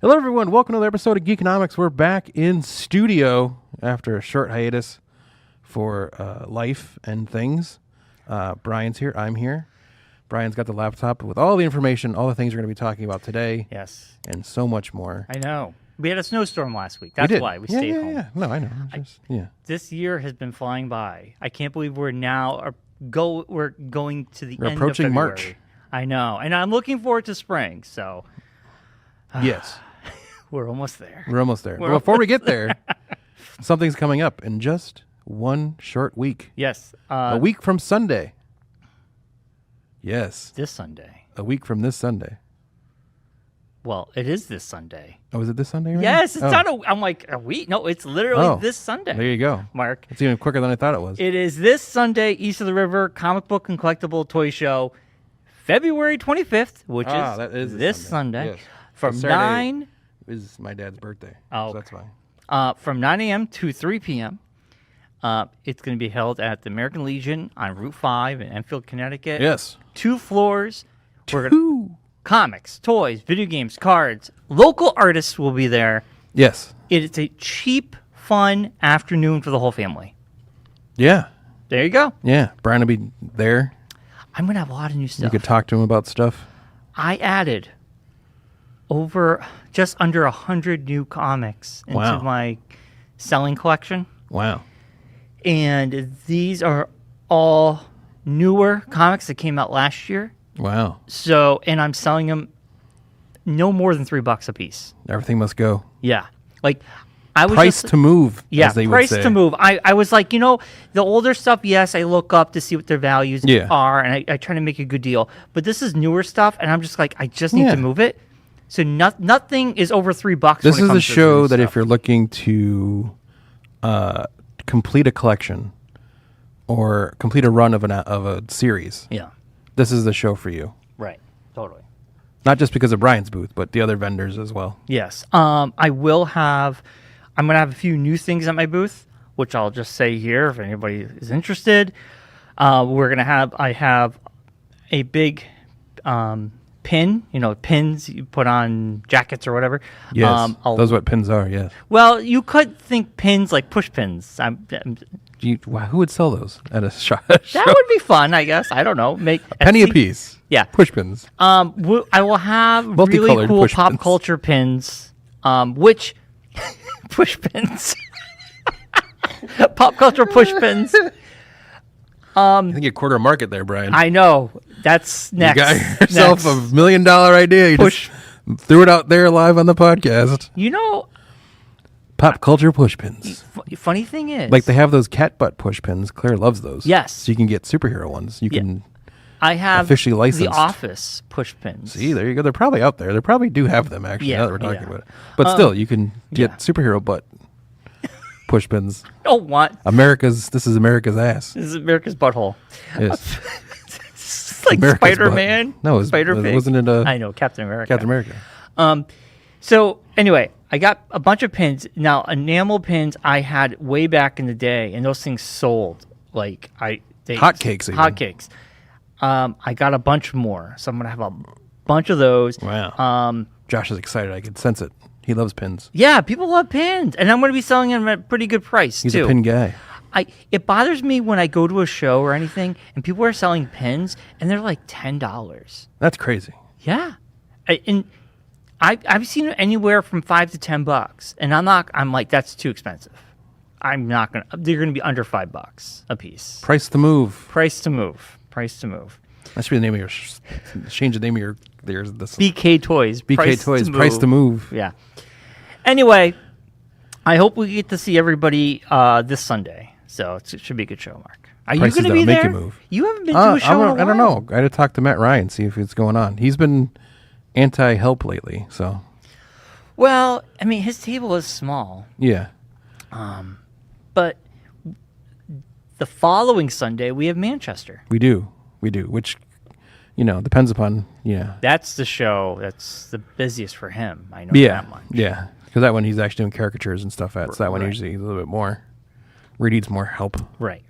Hello, everyone. Welcome to another episode of Geekonomics. We're back in studio after a short hiatus for life and things. Brian's here. I'm here. Brian's got the laptop with all the information, all the things we're going to be talking about today. Yes. And so much more. I know. We had a snowstorm last week. That's why we stayed home. Yeah. No, I know. This year has been flying by. I can't believe we're now we're going to the end approaching of February. March. I know. And I'm looking forward to spring. So Yes. we're almost there. We're almost there. But before we get there, something's coming up in just one short week. Yes. A week from Sunday. Yes. This Sunday. A week from this Sunday. Well, it is this Sunday. Oh, is it this Sunday? Right? Yes, it's not I'm like, a week? No, it's literally this Sunday. There you go. Mark. It's even quicker than I thought it was. It is this Sunday, East of the River Comic Book and Collectible Toy Show, February 25th, which that is this Sunday. Yes. From Saturday 9 is my dad's birthday. Oh, so that's fine. From 9 a.m. to 3 p.m. It's going to be held at the American Legion on Route 5 in Enfield, Connecticut. Yes. 2 floors. Comics, toys, video games, cards. Local artists will be there. Yes. It is a cheap, fun afternoon for the whole family. Yeah. There you go. Yeah. Brian will be there. I'm going to have a lot of new stuff. You could talk to him about stuff. I added just under 100 new comics into my selling collection. Wow. And these are all newer comics that came out last year. Wow. So, and I'm selling them no more than $3 a piece. Everything must go. Yeah. Like, I was price to move, as they price would say. to move. I was like, the older stuff, yes, I look up to see what their values are, and I try to make a good deal. But this is newer stuff, and I'm just like, I just need to move it. So nothing is over $3. This is a show that if you're looking to complete a collection or complete a run of a series, this is the show for you. Right. Totally. Not just because of Brian's booth, but the other vendors as well. Yes. I'm going to have a few new things at my booth, which I'll just say here if anybody is interested. I have a big pin, pins you put on jackets or whatever. Yes, those are what pins are, yes. Well, you could think pins like push pins. Who would sell those at a shop? That would be fun, I guess. I don't know. Make a penny a piece. Yeah. Push pins. I will have really cool pop culture pins, which push pins. Pop culture push pins. I think you quarter a market there, Brian. I know. That's next. You got yourself a $1 million idea. You just threw it out there live on the podcast. Pop culture push pins. Funny thing is, like they have those cat butt push pins. Claire loves those. Yes. So you can get superhero ones. You can. I have officially licensed. The Office push pins. See, there you go. They're probably out there. They probably do have them actually. Now that we're talking about it, but still, you can get superhero butt push pins. Don't want This is America's ass. This is America's butthole. Yes. It's like America's Spider-Man. No, wasn't it? I know, Captain America. Captain America. So anyway, I got a bunch of pins. Now, enamel pins I had way back in the day, and those things sold like hotcakes. Hotcakes. I got a bunch more, so I'm gonna have a bunch of those. Wow. Josh is excited. I can sense it. He loves pins. Yeah, people love pins, and I'm gonna be selling them at a pretty good price. He's a pin guy. It bothers me when I go to a show or anything, and people are selling pins, and they're like $10. That's crazy. Yeah, and I've seen it anywhere from $5 to $10, and I'm like, that's too expensive. I'm not gonna. They're gonna be under $5 a piece. Price to move. Price to move. Price to move. That should be the name of your. Change the name of your. There's this. BK Toys. BK Toys. Price to move. Yeah. Anyway, I hope we get to see everybody this Sunday. So it should be a good show, Mark. Are you going to be there? Make you move. You haven't been to a show in a while. I don't know. I had to talk to Matt Ryan, see if it's going on. He's been anti-help lately, so. Well, I mean, his table is small. Yeah. But the following Sunday, we have Manchester. We do, which, depends upon, That's the show that's the busiest for him. I know that much. Yeah, because that one he's actually doing caricatures and stuff at, so that one usually a little bit more, where he needs more help. Right.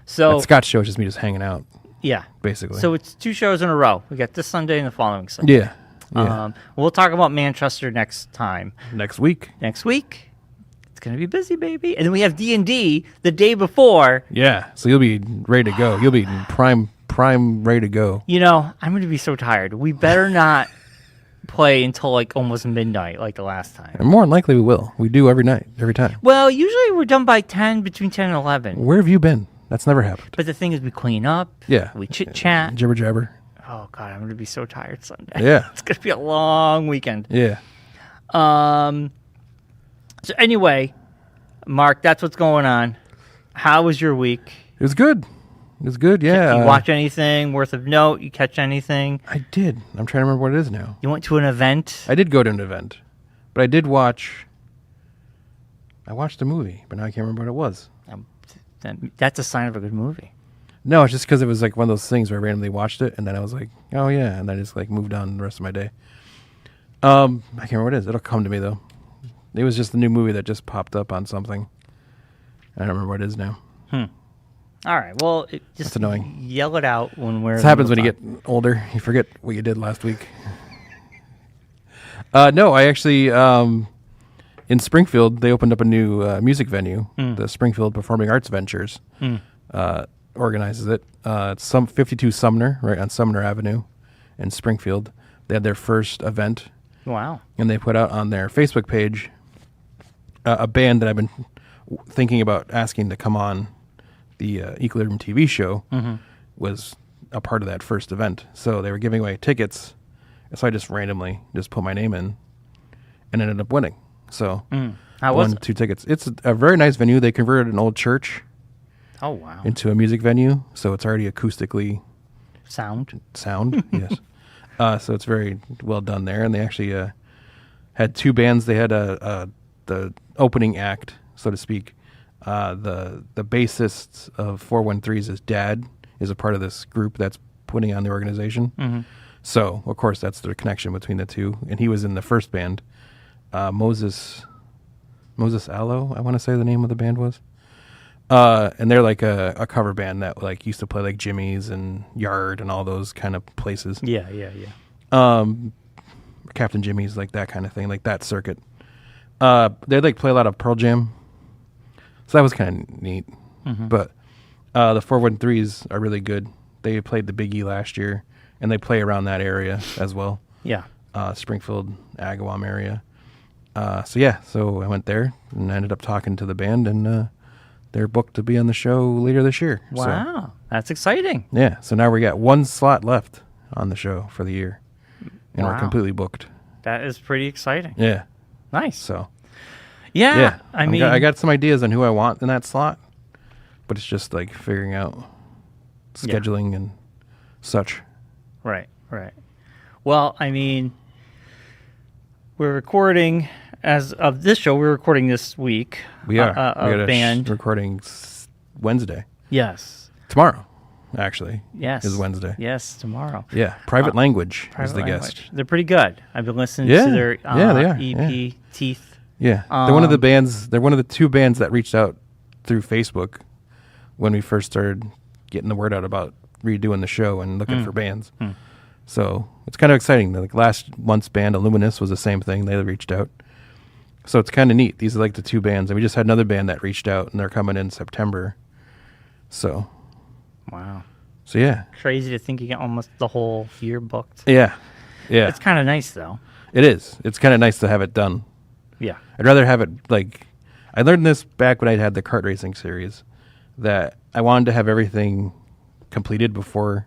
So at Scott's show is just me just hanging out. Yeah. Basically. So it's 2 shows in a row. We got this Sunday and the following Sunday. Yeah. Yeah. We'll talk about Manchester next time. Next week. Next week, it's gonna be busy, baby. And then we have D&D the day before. Yeah. So you'll be ready to go. You'll be prime ready to go. You know, I'm gonna be so tired. We better not play until like almost midnight, like the last time. And more than likely we will. We do every night, every time. Well, usually we're done by 10, between 10 and 11. Where have you been? That's never happened. But the thing is, we clean up. Yeah. We chit chat. Jibber jabber. Oh God, I'm gonna be so tired Sunday. Yeah. It's gonna be a long weekend. Yeah. So anyway, Mark, that's what's going on. How was your week? It was good. It was good, yeah. You watch anything worth of note? You catch anything? I did. I'm trying to remember what it is now. You went to an event? I did go to an event, but I did watch. I watched a movie, but now I can't remember what it was. That's a sign of a good movie. No, it's just because it was like one of those things where I randomly watched it, and then I was like, oh yeah, and then I just like moved on the rest of my day. I can't remember what it is. It'll come to me though. It was just the new movie that just popped up on something. I don't remember what it is now. All right. Well, just That's annoying. Yell it out when we're. This happens when you get older. You forget what you did last week. No, I actually in Springfield they opened up a new music venue. The Springfield Performing Arts Ventures organizes it. It's 52 Sumner, right on Sumner Avenue in Springfield. They had their first event. Wow. And they put out on their Facebook page a band that I've been thinking about asking to come on the Equilibrium TV show was a part of that first event. So they were giving away tickets. So I just randomly just put my name in and ended up winning. So How was it? 2 tickets. It's a very nice venue. They converted an old church Oh, wow. into a music venue. So it's already acoustically Sound. yes. So it's very well done there. And they actually had 2 bands. They had the opening act, so to speak. The bassist of 413's dad is a part of this group that's putting on the organization. So, of course, that's the connection between the two. And he was in the first band. Moses Allo, I want to say the name of the band was. And they're like a cover band that like used to play like Jimmy's and Yard and all those kind of places. Yeah. Captain Jimmy's, like that kind of thing, like that circuit. They like play a lot of Pearl Jam. So that was kind of neat. But the 413s are really good. They played the Big E last year, and they play around that area as well. Yeah. Springfield, Agawam area. So I went there and ended up talking to the band, and they're booked to be on the show later this year. Wow. That's exciting. Yeah, so now we got 1 slot left on the show for the year, and we're Wow. completely booked. That is pretty exciting. Yeah, Nice. so Yeah. I mean, I got some ideas on who I want in that slot, but it's just like figuring out scheduling and such. Right. Well, I mean, we're recording as of this show. We're recording this week. We are. A we got band. recording Wednesday. Yes. Tomorrow, actually. Yes. Is Wednesday. Yes, tomorrow. Yeah. Private Language is Private the Language. guest. They're pretty good. I've been listening Yeah. to their Yeah, they are. EP, Teeth. Yeah. They're one of the bands. They're one of the 2 bands that reached out through Facebook when we first started getting the word out about redoing the show and looking for bands. So it's kind of exciting. Like last month's band, Illuminous, was the same thing. They reached out. So it's kind of neat. These are like the 2 bands. And we just had another band that reached out, and they're coming in September. So, Wow. so yeah. Crazy to think you get almost the whole year booked. Yeah. Yeah. It's kind of nice, though. It is. It's kind of nice to have it done. Yeah. I'd rather have it like, I learned this back when I had the kart racing series, that I wanted to have everything completed before,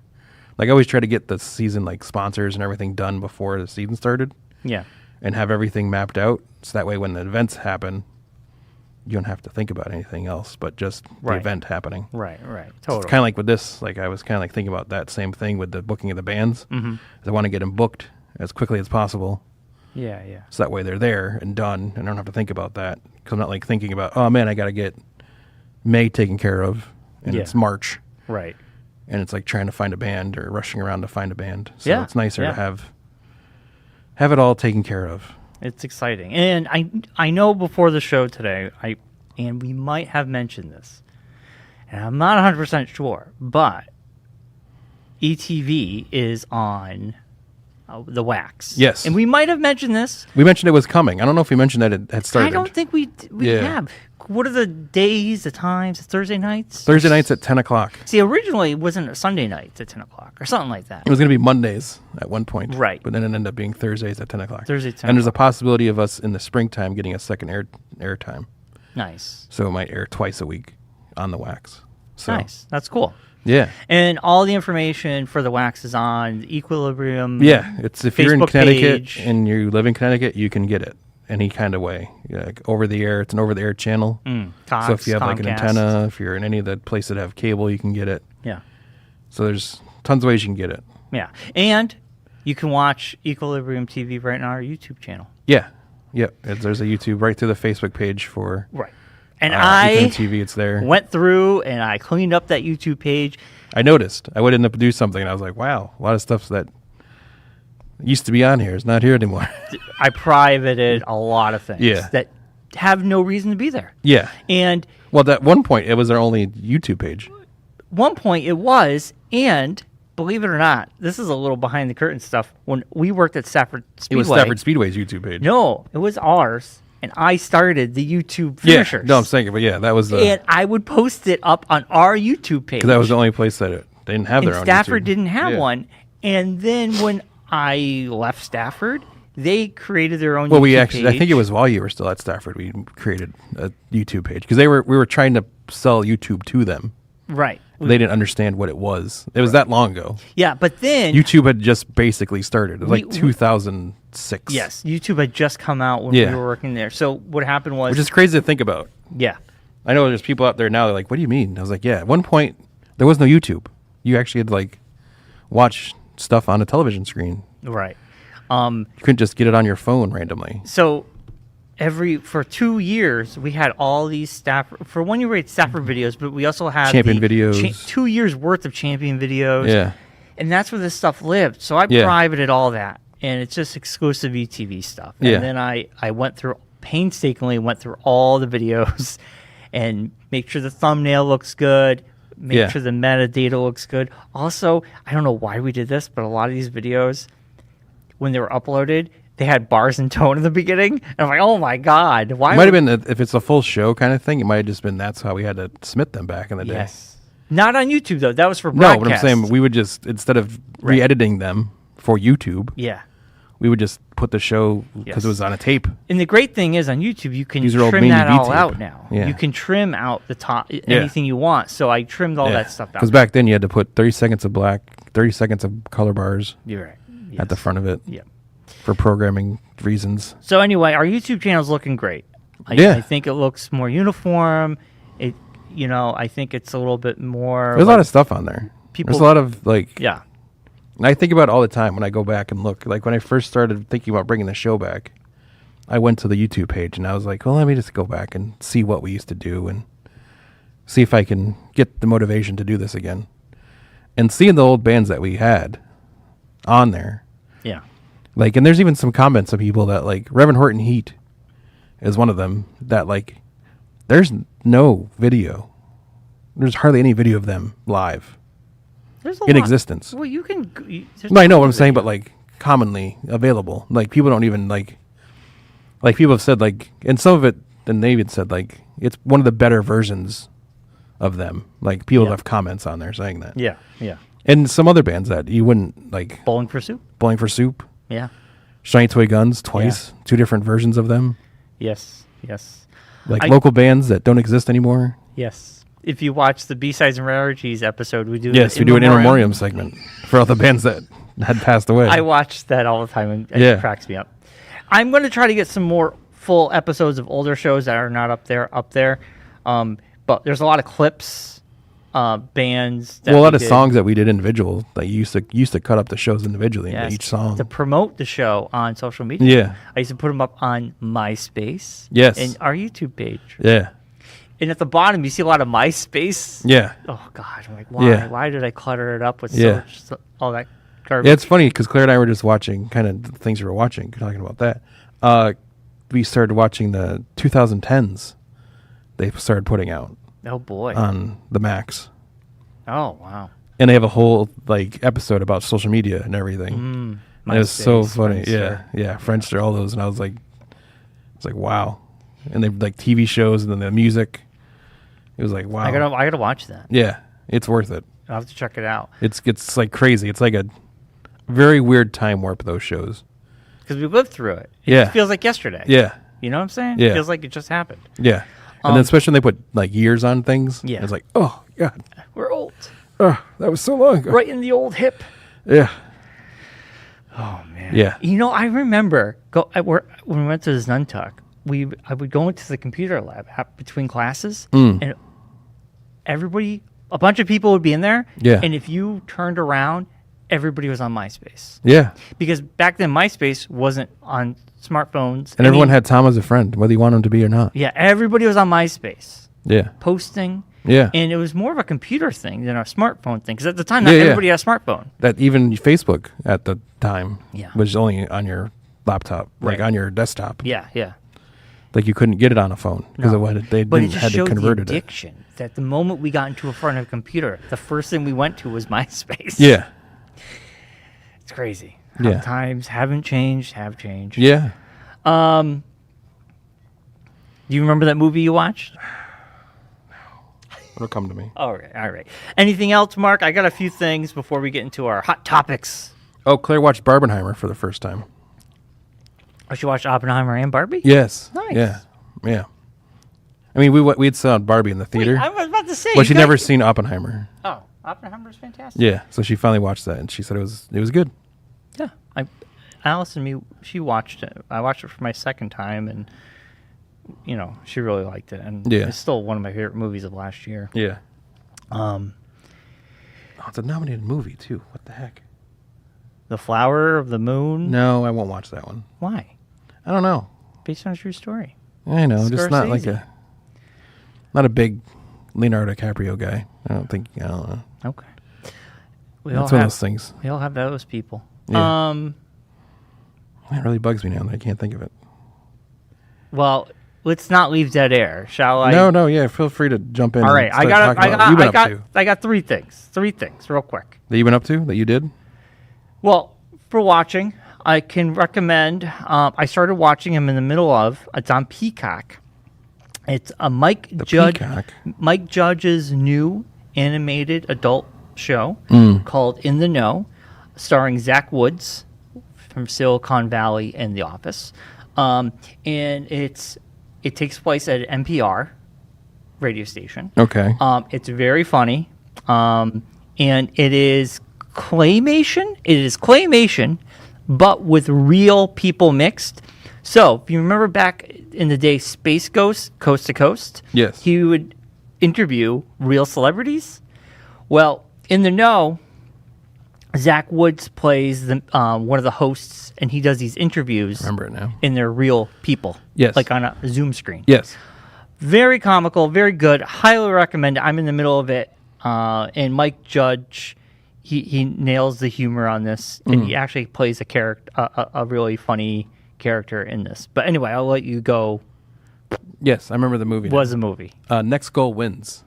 like I always try to get the season, like sponsors and everything done before the season started, Yeah. and have everything mapped out. So that way when the events happen, you don't have to think about anything else, but just the Right. event happening. Right. It's Totally. kind of like with this, like I was kind of like thinking about that same thing with the booking of the bands. I want to get them booked as quickly as possible. Yeah. So that way they're there and done, and I don't have to think about that. Because I'm not like thinking about, oh man, I got to get May taken care of, and Yeah. it's March, Right. and it's like trying to find a band or rushing around to find a band. So Yeah, it's nicer yeah. to have it all taken care of. It's exciting. And I know before the show today, and we might have mentioned this, and I'm not 100% sure, but ETV is on the wax. Yes. And we might have mentioned this. We mentioned it was coming. I don't know if we mentioned that it had started. I don't think we have. What are the days, the times? Thursday nights? Thursday nights at 10 o'clock. See, originally it wasn't a Sunday night at 10 o'clock or something like that. It was going to be Mondays at one point. Right. But then it ended up being Thursdays at 10 o'clock. Thursday at 10 And there's a o'clock. possibility of us in the springtime getting a second air time. Nice. So it might air twice a week on the wax. So, Nice. That's cool. Yeah. And all the information for the wax is on the Equilibrium. Yeah. It's if you're in Facebook Connecticut page. and you live in Connecticut, you can get it any kind of way. Like over the air. It's an over the air channel. Cox, So if you have like an Comcast. antenna, if you're in any of the places that have cable, you can get it. Yeah. So there's tons of ways you can get it. Yeah. And you can watch Equilibrium TV right on our YouTube channel. Yeah. Yep. There's a YouTube right through the Facebook page for Right. And Equilibrium I TV. It's there. went through and I cleaned up that YouTube page. I noticed. I would end up do something, and I was like, wow, a lot of stuff that used to be on here is not here anymore. I privated a lot of things Yeah. that have no reason to be there. Yeah. And Well, at one point, it was our only YouTube page. one point it was, and believe it or not, this is a little behind the curtain stuff. When we worked at Stafford Speedway, It was Stafford Speedway's YouTube page. No, it was ours, and I started the YouTube Yeah. finishers. No, I'm saying it, but yeah, that was the And I would post it up on our YouTube page. because that was the only place that they didn't have and their own. Stafford YouTube. didn't have Yeah. one. And then when I left Stafford, they created their own. Well, YouTube we actually, I page. think it was while you were still at Stafford, we created a YouTube page because we were trying to sell YouTube to them. right. They didn't understand what it was. It was that long ago. Yeah, but then YouTube had just basically started. It was like We- 2006. yes, YouTube had just come out when Yeah. we were working there. So what happened was, Which is crazy to think about. yeah, I know there's people out there now that are like, what do you mean? I was like, yeah, at one point, there was no YouTube. You actually had to like watch stuff on a television screen. right. You couldn't just get it on your phone randomly. So for 2 years we had all these Stafford. For one year we had Stafford videos, but we also had Champion the videos. 2 years worth of Champion videos. Yeah. And that's where this stuff lived. So I Yeah. privated all that, and it's just exclusive ETV stuff. Yeah. And then I went through painstakingly all the videos and make sure the thumbnail looks good, make Yeah. sure the metadata looks good. Also, I don't know why we did this, but a lot of these videos, when they were uploaded, they had bars and tone in the beginning. And I'm like, oh my God. Why It might have been, if it's a full show kind of thing, it might have just been that's how we had to submit them back in the day. Yes. Not on YouTube, though. That was for No, broadcast. but I'm saying we would just, instead of Right. re-editing them for YouTube, Yeah. we would just put the show, because Yes. it was on a tape. And the great thing is on YouTube, you can These are old trim Mini that V all tape. out now. Yeah. You can trim out the top, anything you want. So I trimmed all that stuff out. Because back then you had to put 30 seconds of black, 30 seconds of color bars You're right. at the Yes. front of it Yeah. for programming reasons. So anyway, our YouTube channel's looking great. Yeah. I think it looks more uniform. I think it's a little bit more. There's a lot of stuff on there. people- There's a lot of like, Yeah. and I think about it all the time when I go back and look. Like when I first started thinking about bringing the show back, I went to the YouTube page and I was like, well, let me just go back and see what we used to do and see if I can get the motivation to do this again. And seeing the old bands that we had on there, Yeah. like, and there's even some comments of people that like Reverend Horton Heat is one of them that like, there's no video. There's hardly any video of them live There's a in lot. existence. Well, you can. There's No, I know what I'm saying, but like commonly available. Like people don't even like people have said like, and some of it, and they even said like, it's one of the better versions of them. Like people Yeah. have comments on there saying that. Yeah. Yeah. And some other bands that you wouldn't like, Bowling for Soup. Bowling for Soup, Yeah. Shiny Toy Guns, twice, two different versions of them. Yes. Yes. Like I- local bands that don't exist anymore. Yes. If you watch the B-Sides and Rarities episode, we do. Yes, we do an in memoriam segment for all the bands that had passed away. I watch that all the time, and it Yeah. cracks me up. I'm going to try to get some more full episodes of older shows that are not up there. But there's a lot of clips, bands. That well, a lot we of did. songs that we did individual that you used to cut up the shows individually into Yes, each song. to promote the show on social media. Yeah. I used to put them up on MySpace. Yes. And our YouTube page. Yeah. And at the bottom, you see a lot of MySpace. Yeah. Oh God! I'm like, why? Yeah. Why did I clutter it up with Yeah. all that garbage? Yeah, it's funny because Claire and I were just watching kind of the things we were watching, talking about that. We started watching the 2010s. They started putting out Oh boy! on the Max, Oh wow! and they have a whole like episode about social media and everything. It was so MySpace, funny. Friendster. Yeah. Friendster, all those. And I was like, wow. And they like TV shows and then the music. It was like, wow. I gotta watch that. Yeah. It's worth it. I'll have to check it out. It's like crazy. It's like a very weird time warp, those shows. Because we lived through it. Yeah. It feels like yesterday. Yeah. You know what I'm saying? Yeah. It feels like it just happened. Yeah. And then especially when they put like years on things. Yeah. It's like, oh, God. We're old. Oh, that was so long ago. Right in the old hip. Yeah. Oh, man. Yeah. You know, I remember when we went to the Zentuck, I would go into the computer lab between classes, and a bunch of people would be in there. Yeah. And if you turned around, everybody was on MySpace. Yeah. Because back then, MySpace wasn't on smartphones. And everyone had Tom as a friend, whether you want him to be or not. Yeah, everybody was on MySpace. Yeah. Posting. Yeah. And it was more of a computer thing than a smartphone thing. Because at the time, not Yeah, yeah. everybody had a smartphone. That even Facebook at the time Yeah. was only on your laptop, like Right. on your desktop. Yeah, yeah. Like you couldn't get it on a phone because No. they But it didn't just had to showed convert the it. addiction that the moment we got into front of a computer, the first thing we went to was MySpace. Yeah. It's crazy. How Yeah. times haven't changed, have changed. Yeah. Do you remember that movie you watched? It'll come to me. All right. Anything else, Mark? I got a few things before we get into our hot topics. Oh, Claire watched Barbenheimer for the first time. Oh, she watched Oppenheimer and Barbie? Yes. Nice. Yeah. Yeah. I mean, we'd saw Barbie in the theater, I was about to say. but you she'd guys- never seen Oppenheimer. Oh, Oppenheimer's fantastic. Yeah. So she finally watched that, and she said it was good. Yeah. Alice and me, she watched it. I watched it for my second time, and she really liked it. And Yeah. it's still one of my favorite movies of last year. Yeah. Oh, it's a nominated movie too. What the heck? The Flower of the Moon. No, I won't watch that one. Why? I don't know. Based on a true story. I know, just not like Scorsese. not a big Leonardo DiCaprio guy. I don't know. Okay. That's one of those things. We all have those people. Yeah. It really bugs me now that I can't think of it. Well, let's not leave dead air, shall I? No, yeah. Feel free to jump in. All right, and start talking about what you've been up to. I got three things, real quick. That you've been up to that you did. Well, for watching, I can recommend. I started watching him in the middle of. It's on Peacock. It's a Mike Judge's new animated adult show called In the Know, starring Zach Woods from Silicon Valley and The Office, and it takes place at an NPR radio station. Okay. It's very funny, and it is claymation. It is claymation, but with real people mixed. So, if you remember back in the day, Space Ghost, Coast to Coast, Yes. he would interview real celebrities. Well, In the Know, Zach Woods plays one of the hosts, and he does these interviews. Remember it now. And they're real people. Yes. Like on a Zoom screen. Yes. Very comical, very good. Highly recommend it. I'm in the middle of it. And Mike Judge, he nails the humor on this. And he actually plays a character, a really funny character in this. But anyway, I'll let you go. Yes, I remember the movie. Was a movie. Next Goal Wins.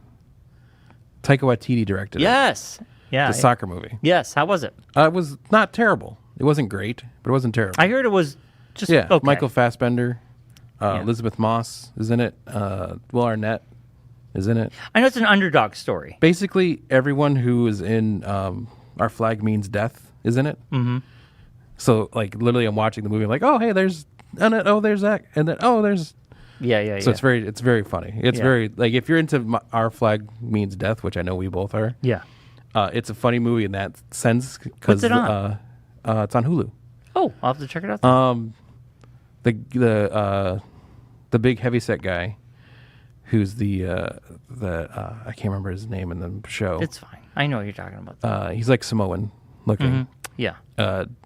Taika Waititi directed it. Yes. Yeah. The soccer movie. Yes. How was it? It was not terrible. It wasn't great, but it wasn't terrible. I heard it was just yeah, okay. Michael Fassbender, Yeah. Elizabeth Moss is in it. Will Arnett is in it. I know it's an underdog story. Basically, everyone who is in Our Flag Means Death is in it. Mm-hmm. So, like, literally, I'm watching the movie, like, oh, hey, there's Annette, oh, there's Zach, and then, oh, there's... Yeah. So it's very funny. It's very, like, if you're into Our Flag Means Death, which I know we both are, Yeah. it's a funny movie in that sense. What's it on? It's on Hulu. Oh, I'll have to check it out. The big heavyset guy, who's the I can't remember his name in the show. It's fine. I know what you're talking about. He's like Samoan looking. Yeah.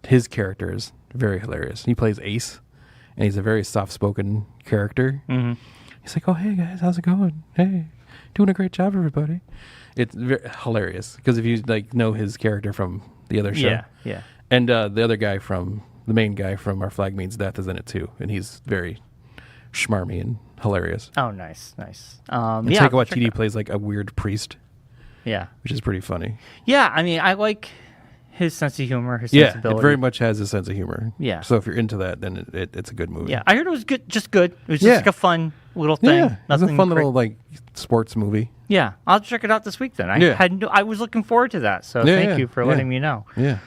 His character is very hilarious. He plays Ace, and he's a very soft-spoken character. Mm-hmm. He's like, "Oh, hey guys, how's it going? Hey, doing a great job, everybody." It's hilarious because if you like know his character from the other show, Yeah. and the other guy from the main guy from Our Flag Means Death is in it too, and he's very schmarmy and hilarious. Oh, nice. And Yeah. Taika Waititi plays like a weird priest, Yeah. which is pretty funny. Yeah. I mean, I like his sense of humor, his Yeah, sensibility. it very much has a sense of humor. Yeah. So if you're into that, then it's a good movie. Yeah, I heard it was good, just good. It was just Yeah. like a fun little thing. Yeah, it's a Nothing fun cra- little like sports movie. Yeah, I'll check it out this week then. I was looking forward to that, so thank you for letting me know. Yeah.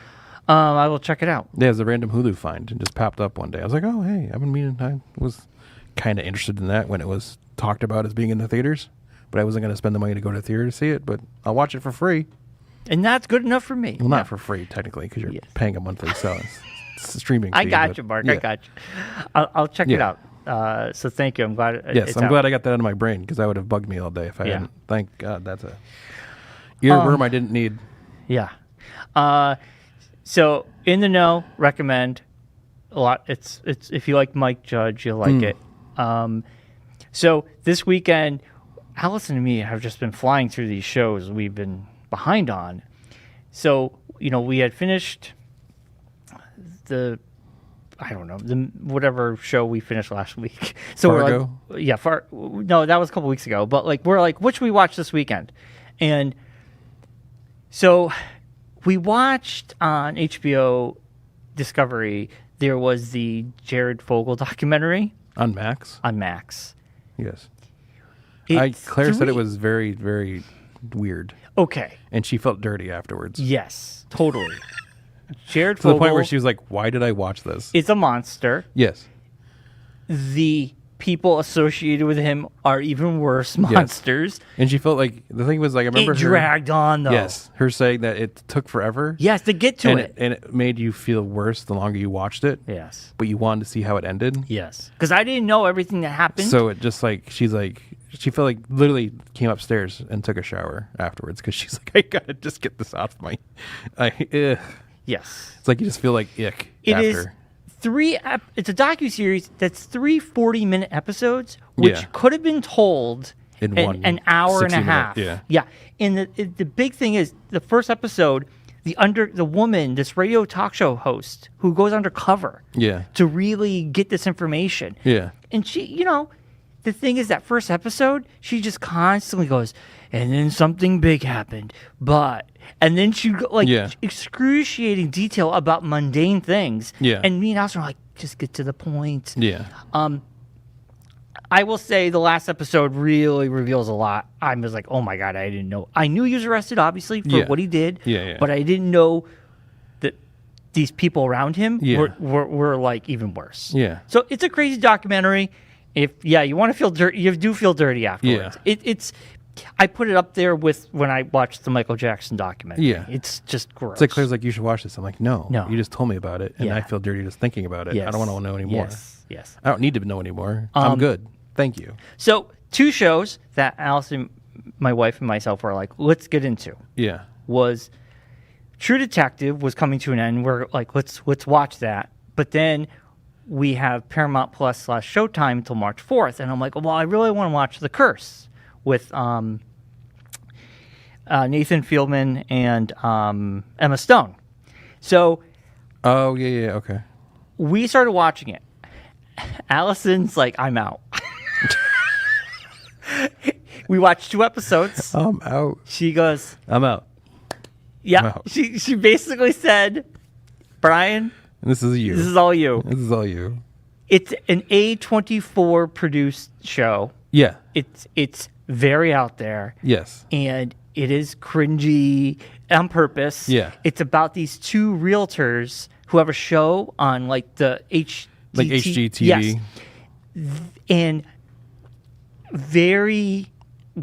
I will check it out. Yeah, it was a random Hulu find and just popped up one day. I was like, oh, hey, I've been meaning. I was kind of interested in that when it was talked about as being in the theaters, but I wasn't going to spend the money to go to the theater to see it, but I'll watch it for free. And that's good enough for me. Well, not for free, technically, because you're paying a monthly sell. It's a streaming fee. I got but you, Mark. yeah. I got you. I'll check it out. So thank you. I'm glad. Yes, I'm glad I got that out of my brain because that would have bugged me all day if I hadn't. Thank God, that's a earworm I didn't need. Yeah. So in the know, recommend a lot. It's if you like Mike Judge, you'll like it. So this weekend, Allison and me have just been flying through these shows we've been behind on. So we had finished the whatever show we finished last week. So Fargo? we're like, no, that was a couple weeks ago. But we're like, what should we watch this weekend? And so we watched on HBO Discovery. There was the Jared Fogle documentary On Max? on Max. Yes. It's Claire said it was very, very weird. Okay. And she felt dirty afterwards. Yes, totally. Jared To Fogle the point where she was like, why did I watch this? is a monster. Yes. The people associated with him are even worse monsters. And she felt like, the thing was like, I remember It dragged on, though. Yes. Her saying that it took forever. Yes, to get to and it. And it made you feel worse the longer you watched it. Yes. But you wanted to see how it ended. Yes. Because I didn't know everything that happened. So it just like, she felt like literally came upstairs and took a shower afterwards because she's like, I gotta just get this off my. Yes. It's like you just feel like ick It after. is it's a docuseries that's 3 40-minute episodes, which Yeah. could have been told In an hour and a 60 half. minute, Yeah. And the big thing is the first episode, the woman, this radio talk show host who goes undercover Yeah. to really get this information. Yeah. And she, the thing is that first episode, she just constantly goes, and then something big happened, and then she excruciating detail about mundane things. Yeah. And me and Allison are like, just get to the point. Yeah. I will say the last episode really reveals a lot. I was like, oh my God, I didn't know. I knew he was arrested, obviously, for what he did. Yeah. But I didn't know that these people around him Yeah. were like even worse. Yeah. So it's a crazy documentary. If you want to feel dirty, you do feel dirty afterwards. Yeah. I put it up there with when I watched the Michael Jackson documentary. Yeah. It's just gross. It's like Claire's like, you should watch this. I'm like, no. You just told me about it, and Yeah. I feel dirty just thinking about it. Yes. I don't want to know anymore. Yes. I don't need to know anymore. I'm good. Thank you. So 2 shows that Allison, my wife, and myself were like, let's get into. Yeah. Was True Detective was coming to an end. We're like, let's watch that. But then we have Paramount Plus / Showtime until March 4th. And I'm like, well, I really want to watch The Curse with Nathan Fieldman and Emma Stone. So Oh, yeah. Okay. we started watching it. Allison's like, I'm out. We watched 2 episodes. I'm out. She goes, I'm out. yeah. Wow. She basically said, Brian, And this is you. this is all you. This is all you. It's an A24 produced show. Yeah. It's very out there. Yes. And it is cringy on purpose. Yeah. It's about these 2 realtors who have a show on like the HGTV. Yes. And very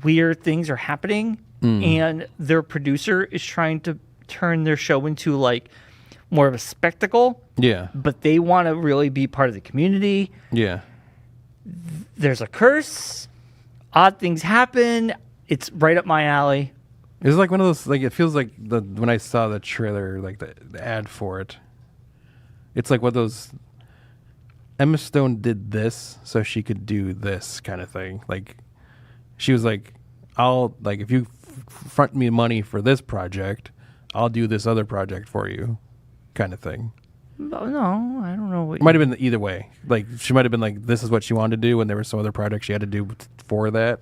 weird things are happening, and their producer is trying to turn their show into like more of a spectacle, Yeah. but they want to really be part of the community. Yeah. There's a curse, odd things happen. It's right up my alley. It's like one of those, like, it feels like when I saw the trailer, like the ad for it, it's like one of those, Emma Stone did this so she could do this kind of thing. Like, she was like, if you front me money for this project, I'll do this other project for you, kind of thing. No, I don't know. It might have been either way. Like, she might have been like, this is what she wanted to do, and there were some other projects she had to do for that.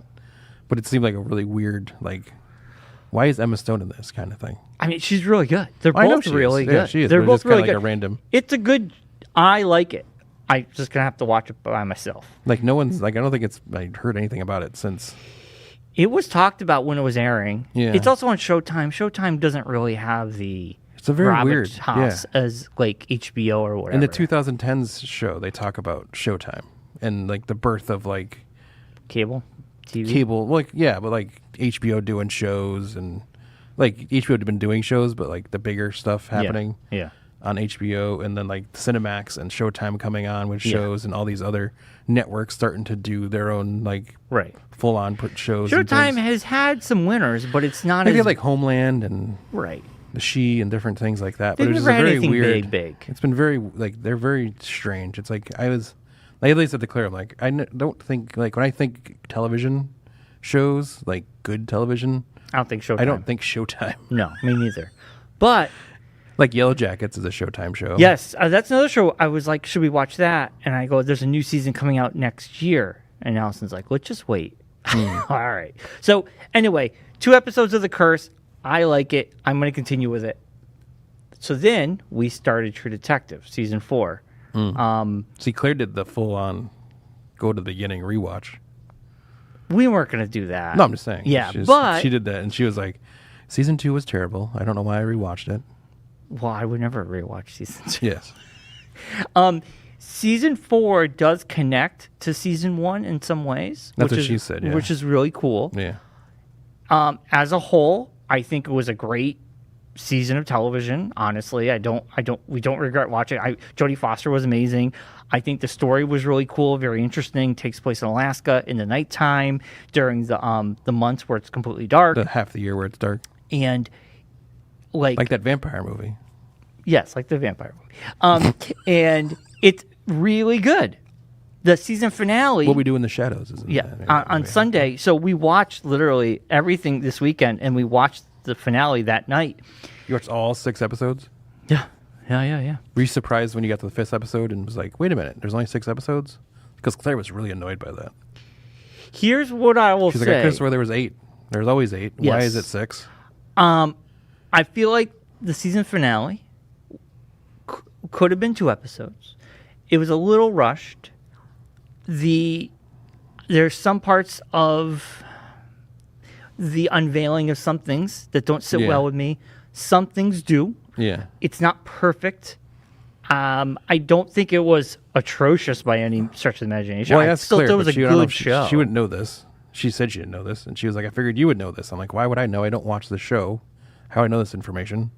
But it seemed like a really weird, like, Why is Emma Stone in this kind of thing? I mean, she's really good. They're I know both she really is. good. Yeah, she is. They're but both just kinda really like good. a random. It's a good. I like it. I'm just gonna have to watch it by myself. Like no one's like I don't think it's I heard anything about it since. It was talked about when it was airing. Yeah. It's also on Showtime. Showtime doesn't really have the It's a very weird. gravitas as like HBO or whatever. In the 2010s show, they talk about Showtime and like the birth of like cable TV. cable. Like yeah, but like HBO doing shows and like HBO had been doing shows, but like the bigger stuff happening. Yeah. On HBO, and then like Cinemax and Showtime coming on with shows, and all these other networks starting to do their own like Right. full on put shows. and Showtime things. has had some winners, but it's not They as get like Homeland and right. The She and different things like that. They've But it's never just a had very anything weird. big. It's been very like they're very strange. It's like I was like at least at the clear. I'm like don't think like when I think television shows like good television. I don't think Showtime. I don't think Showtime. No, me neither. But Like Yellow Jackets is a Showtime show. yes, that's another show. I was like, should we watch that? And I go, there's a new season coming out next year. And Allison's like, let's just wait. All right. So anyway, 2 episodes of The Curse. I like it. I'm going to continue with it. So then we started True Detective season 4. See, Claire did the full on go to the beginning rewatch. We weren't going to do that. No, I'm just saying. Yeah, She but she did that, and she was like, "Season 2 was terrible. I don't know why I rewatched it." well, I would never rewatch season 2. Yes. Season 4 does connect to season 1 in some ways. That's which what is, she said, yeah. Which is really cool. Yeah. As a whole, I think it was a great season of television. Honestly, we don't regret watching. Jodie Foster was amazing. I think the story was really cool, very interesting. Takes place in Alaska in the nighttime during the months where it's completely dark, The half the year where it's dark, and like that vampire movie. yes, like the vampire movie. And it's really good. The season finale. What We Do in the Shadows, isn't Yeah, that? on Sunday. So we watched literally everything this weekend, and we watched the finale that night. You watched all 6 episodes? Yeah. Were you surprised when you got to the 5th episode and was like, wait a minute, there's only 6 episodes? Because Claire was really annoyed by that. Here's what I will She's say. like, I could have swore there was 8. There's always 8. Why Yes. is it 6? I feel like the season finale could have been 2 episodes. It was a little rushed. There's some parts of the unveiling of some things that don't sit well with me. Some things do. Yeah. It's not perfect. I don't think it was atrocious by any stretch of the imagination. Well, I that's still Claire, thought it was but a I don't know good if show. She wouldn't know this. She said she didn't know this, and she was like, I figured you would know this. I'm like, why would I know? I don't watch the show. How do I know this information?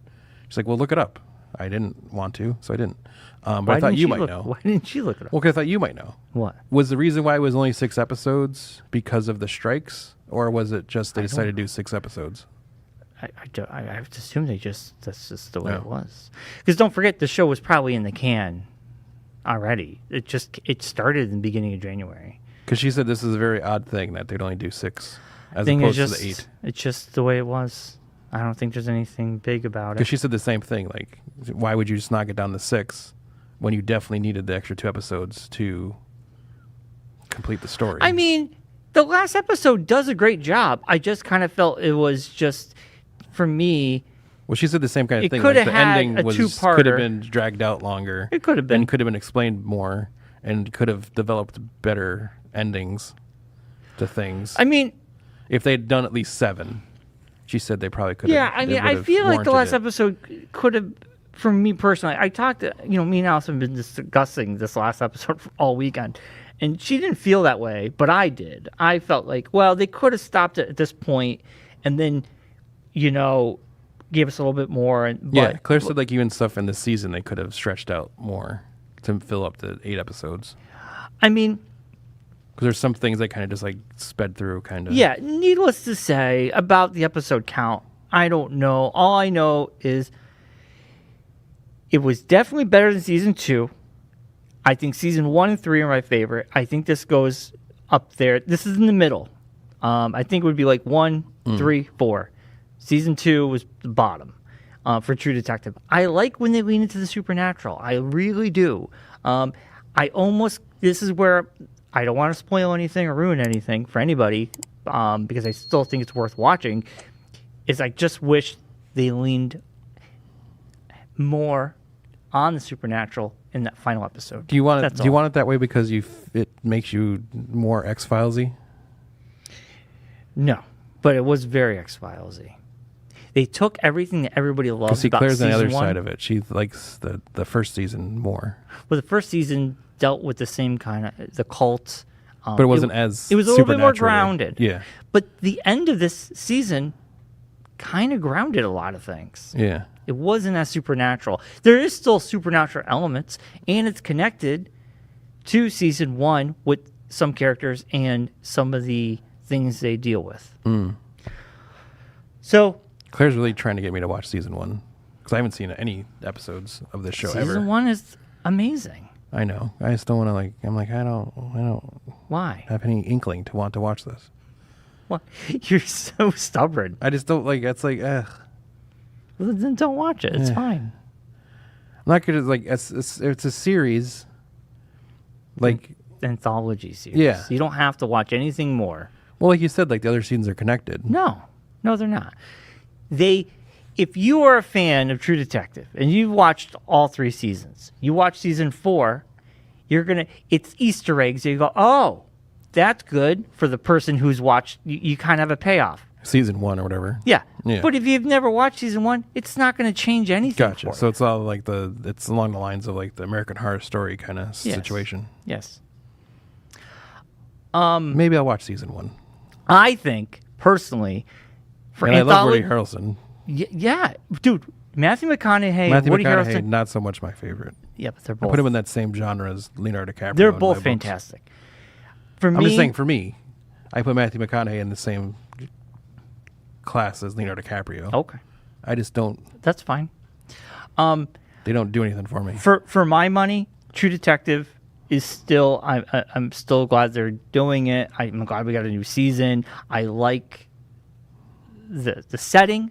She's like, well, look it up. I didn't want to, so I didn't. But I thought you might know. Why didn't she look it up? Well, 'cause I thought you might know. What? Was the reason why it was only 6 episodes because of the strikes, or was it just they decided to do 6 episodes? I have to assume that's just the way Yeah. it was. Because don't forget, the show was probably in the can already. It started in the beginning of January. Because she said this is a very odd thing that they'd only do 6 as Thing is opposed to just, the 8. it's just the way it was. I don't think there's anything big about Because it. she said the same thing. Like, why would you just knock it down to 6 when you definitely needed the extra 2 episodes to complete the story? I mean, the last episode does a great job. I just kind of felt it was just, for me, well, she said the same kind of It thing. could Like, have the had ending a could two-parter. have been dragged out longer. It could have been. And could have been explained more and could have developed better endings to things. I mean, If they'd done at least 7, she said they probably could have. yeah, I mean, I feel like the last episode could have, for me personally, I talked to, me and Alice have been discussing this last episode all weekend, and she didn't feel that way, but I did. I felt like, well, they could have stopped it at this point and then, gave us a little bit more. Yeah, Claire said like even stuff in the season they could have stretched out more to fill up the 8 episodes. I mean, Because there's some things they kind of just like sped through, kind of. yeah, needless to say about the episode count, I don't know. All I know is it was definitely better than season 2. I think season 1 and 3 are my favorite. I think this goes up there. This is in the middle. I think it would be like 1, 3, 4. Season 2 was the bottom for True Detective. I like when they lean into the supernatural. I really do. This is where I don't want to spoil anything or ruin anything for anybody because I still think it's worth watching. is I just wish they leaned more on the supernatural in that final episode. Do you want it? That's Do you all. want it that way because it makes you more X-Filesy? No, but it was very X-Filesy. They took everything that everybody loves Because about Claire's on the season other one. side of it. She likes the first season more, Well, the first season dealt with the same kind of the cult, but it wasn't as. It was a little bit more supernaturally- grounded. Yeah, But the end of this season kind of grounded a lot of things. yeah. It wasn't as supernatural. There is still supernatural elements, and it's connected to season one with some characters and some of the things they deal with. So Claire's really trying to get me to watch season 1 because I haven't seen any episodes of this show season ever. one is amazing. I know. I just don't want to I'm like I don't Why? have any inkling to want to watch this. What? You're so stubborn. I just don't like. It's like, ugh. Well, then don't watch it. It's fine. I'm not gonna it's a series. Like, Anthology series. Yeah. You don't have to watch anything more. well, like you said, like the other seasons are connected. No, they're not. If you are a fan of True Detective and you've watched all 3 seasons, you watch season 4, it's Easter eggs. You go, oh, that's good for the person who's watched. You kind of have a payoff. Season 1 or whatever. Yeah. Yeah. But if you've never watched season 1, it's not going to change anything. Gotcha. For So you. it's all like it's along the lines of like the American Horror Story kind of Yes. situation. Yes. Maybe I'll watch season 1. I think personally, for And I love Woody anthology, Harrelson. yeah, dude, Matthew McConaughey, Matthew Woody McConaughey, Harrelson. not so much my favorite. Yeah, but they're I both. put him in that same genre as Leonardo DiCaprio. They're in both my books. fantastic. For I'm me, just saying, for me, I put Matthew McConaughey in the same class as Leonardo DiCaprio. okay, I just don't. that's fine. They don't do anything for me. For my money, True Detective is still. I'm still glad they're doing it. I'm glad we got a new season. I like the setting.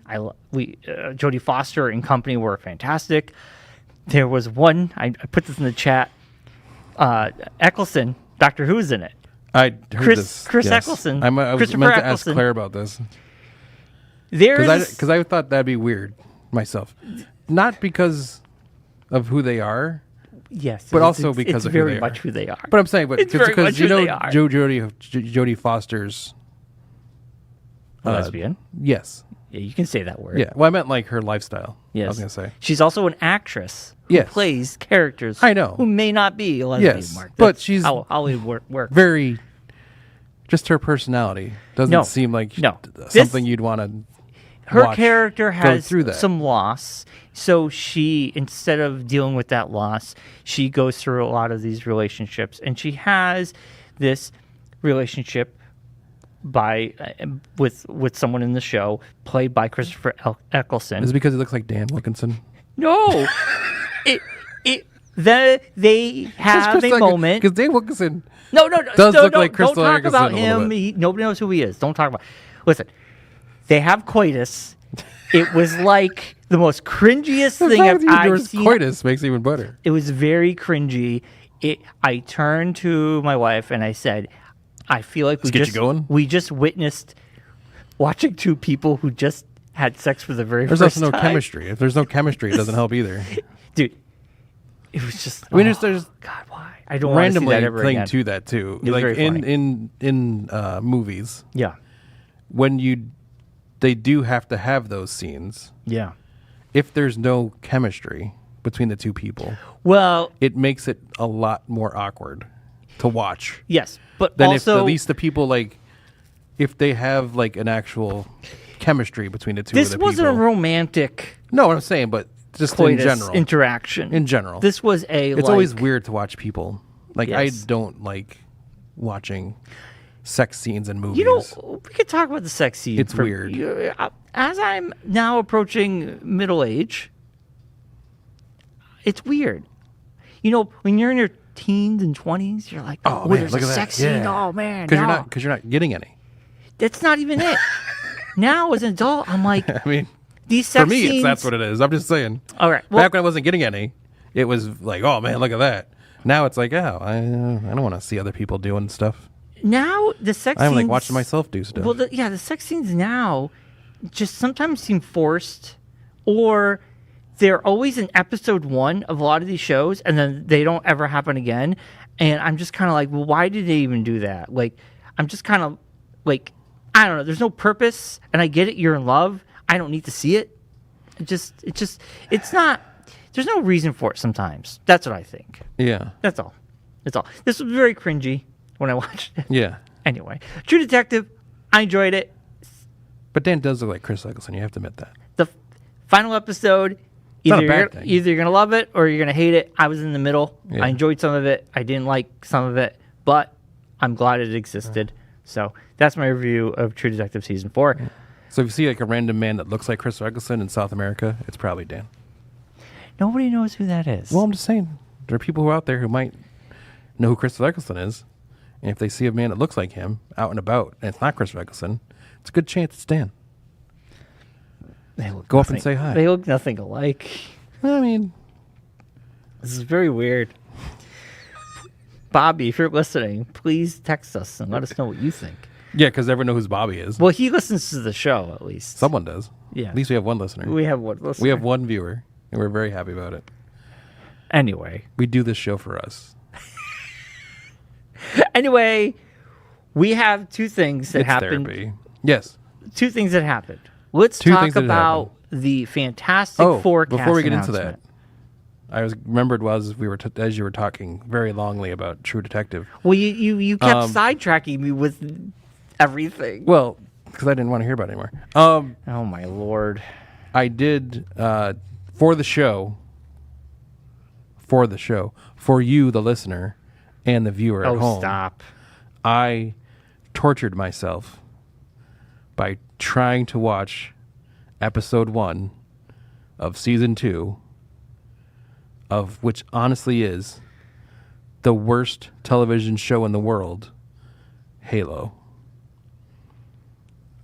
Jodie Foster and company were fantastic. There was one. I put this in the chat. Eccleston, Doctor Who's in it. I heard Chris this. yes. Eccleston. I was Christopher meant to ask Eccleston. Claire about this There's because I thought that'd be weird myself, not because of who they are, yes, but it's- also it's- because it's of who very they are. much who they are. But I'm saying, but It's very because much you who know they are. Jodie Foster's Lesbian. yes, Yeah, you can say that word. yeah. Well, I meant like her lifestyle. Yes. I was gonna say She's also an actress who Yes. plays characters I know. who may not be a lesbian, Yes, Mark. but That's she's how Hollywood works. very. Just her personality doesn't No. seem like No. something you'd want to. Her character has through that. some loss, so she, instead of dealing with that loss, she goes through a lot of these relationships, and she has this relationship with someone in the show played by Christopher Eccleston. Is it because he looks like Dan Wilkinson? No, they have a moment. Because Dan Wilkinson. No, Does no, look no, like Crystal don't talk about Eccleston a little him. bit. Nobody knows who he is. Don't talk about. Listen, they have coitus. It was like the most cringiest thing I've seen. Coitus makes it even better. It was very cringy. I turned to my wife and I said, "I feel like Let's get you going? we just witnessed watching 2 people who just had sex for the very There's first also no time." chemistry. If there's no chemistry, it doesn't help either. Dude. It was just. I mean, there's God, why? I don't want to see randomly that ever thing again. to that too. It's Like very funny. in movies, Yeah, when they do have to have those scenes. yeah. If there's no chemistry between the 2 people, Well, it makes it a lot more awkward to watch yes, but than also if at least the people like if they have like an actual chemistry between the 2 this of the wasn't people. a romantic No, what I'm saying, but just in coitus general. interaction. In general. this was It's always weird to watch people. Like Yes. I don't like watching sex scenes in movies. You know, we could talk about the sex scene. It's weird. As I'm now approaching middle age, it's weird. You know, when you're in your teens and 20s, you're like, oh man, there's look a at that. sex scene. Yeah. Oh man, Because no. you're not getting any. That's not even it. Now, as an adult, I'm like, I mean, these sex for me, scenes. that's what it is. I'm just saying. All right. Well, Back when I wasn't getting any, it was like, oh man, look at that. Now it's like, oh, I don't want to see other people doing stuff. now the sex I'm scenes. like watching myself do stuff. Well, the sex scenes now, just sometimes seem forced, or they're always in episode 1 of a lot of these shows, and then they don't ever happen again. And I'm just kind of like, well, why did they even do that? Like, I'm just kind of like, I don't know. There's no purpose, and I get it. You're in love. I don't need to see it. It's not. There's no reason for it sometimes. That's what I think. Yeah. That's all. This was very cringy when I watched it. Yeah. Anyway, True Detective, I enjoyed it. But Dan does look like Chris Eccleston. You have to admit that. The final episode, not either a bad thing. you're going to love it or you're going to hate it. I was in the middle. Yeah. I enjoyed some of it. I didn't like some of it, but I'm glad it existed. So that's my review of True Detective Season 4. So if you see like a random man that looks like Chris Eccleston in South America, it's probably Dan. Nobody knows who that is. Well, I'm just saying, there are people who are out there who might know who Chris Eccleston is. And if they see a man that looks like him out and about, and it's not Chris Eccleston, it's a good chance it's Dan. Go up and say hi. They look nothing alike. I mean, This is very weird. Bobby, if you're listening, please text us and let us know what you think. yeah, because everyone knows who Bobby is. Well, he listens to the show, at least. Someone does. Yeah. At least we have one listener. We have one listener. We have one viewer, and we're very happy about it. Anyway. We do this show for us. Anyway, we have two things that It's happened. therapy. Yes. Two things that happened. Let's Two talk things that about the Fantastic Four cast before we get into that, announcement. I remembered as you were talking very longly about True Detective. Well, you kept sidetracking me with everything. Well, because I didn't want to hear about it anymore. Oh my lord! I did for the show, for you, the listener, and the viewer at home. Oh, stop! I tortured myself by trying to watch episode 1 of season 2, of which honestly is the worst television show in the world, Halo.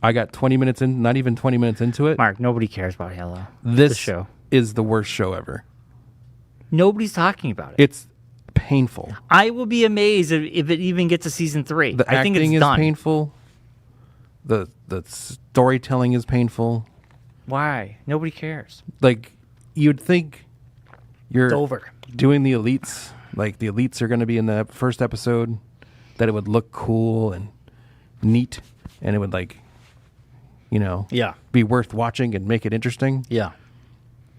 I got 20 minutes in, not even 20 minutes into it. Mark, nobody cares about Halo. This show is the worst show ever. Nobody's talking about it. It's painful. I will be amazed if it even gets to season 3. The I think acting it's is done. painful. The storytelling is painful. Why? Nobody cares. Like, you'd think you're It's over. doing the elites, like the elites are going to be in the first episode, that it would look cool and neat, and it would Yeah. be worth watching and make it interesting. Yeah.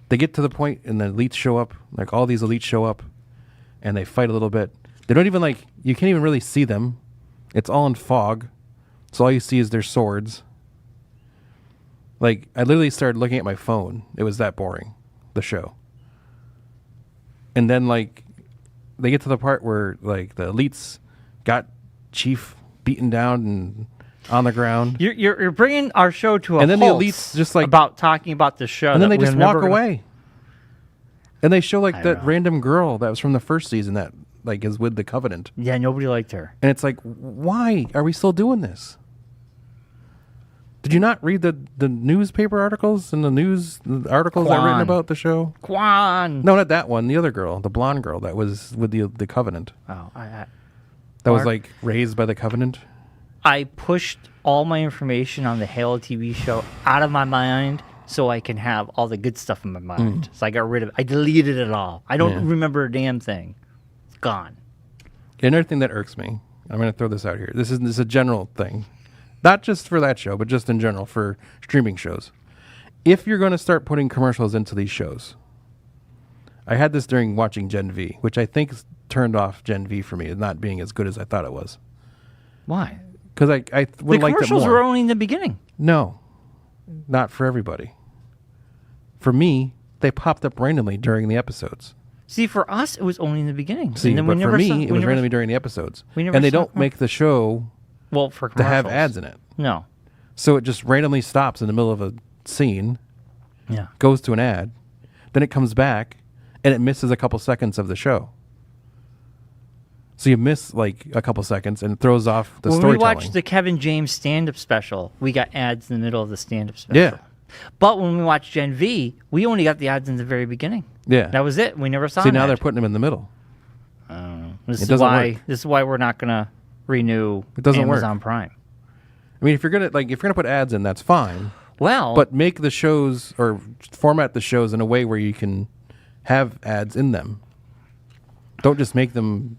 They get to the point and the elites show up, like all these elites show up, and they fight a little bit. They don't even you can't even really see them. It's all in fog. So all you see is their swords. Like, I literally started looking at my phone. It was that boring, the show. And then, they get to the part where, the elites got Chief beaten down and on the ground. You're bringing our show to a And then the halt elites just, about talking about the show. And then that they just we're never walk gonna- away. And they show, that know. random girl that was from the first season that, is with the Covenant. Yeah, nobody liked her. And it's like, why are we still doing this? Did you not read the newspaper articles and the articles that were written Quan. about the show? Quan. No, not that one. The other girl, the blonde girl that was with the Covenant. Oh, That was Mark? raised by the Covenant. I pushed all my information on the Halo TV show out of my mind so I can have all the good stuff in my mind. So I got rid of it. I deleted it all. I don't remember a damn thing. It's gone. Another thing that irks me, I'm going to throw this out here. This is a general thing. Not just for that show, but just in general for streaming shows. If you're going to start putting commercials into these shows, I had this during watching Gen V, which I think turned off Gen V for me, not being as good as I thought it was. Why? Because I would The like it commercials more. were only in the beginning. No, not for everybody. For me, they popped up randomly during the episodes. See, for us, it was only in the beginning. See, and then but we for never me, saw, it was randomly during the episodes. we never And they saw don't make the show Well, for to commercials. have ads in it. No. So it just randomly stops in the middle of a scene, Yeah. goes to an ad, then it comes back, and it misses a couple seconds of the show. So you miss a couple seconds, and it throws off the When we storytelling. watched the Kevin James stand-up special, we got ads in the middle of the stand-up special. Yeah. But when we watched Gen V, we only got the ads in the very beginning. Yeah. That was it. We never saw See, an now ad. they're putting them in the middle. I don't know. This It is doesn't why work. this is why we're not gonna renew It doesn't work. Amazon Prime. I mean, if you're gonna put ads in, that's fine. Well, But make the shows or format the shows in a way where you can have ads in them. Don't just make them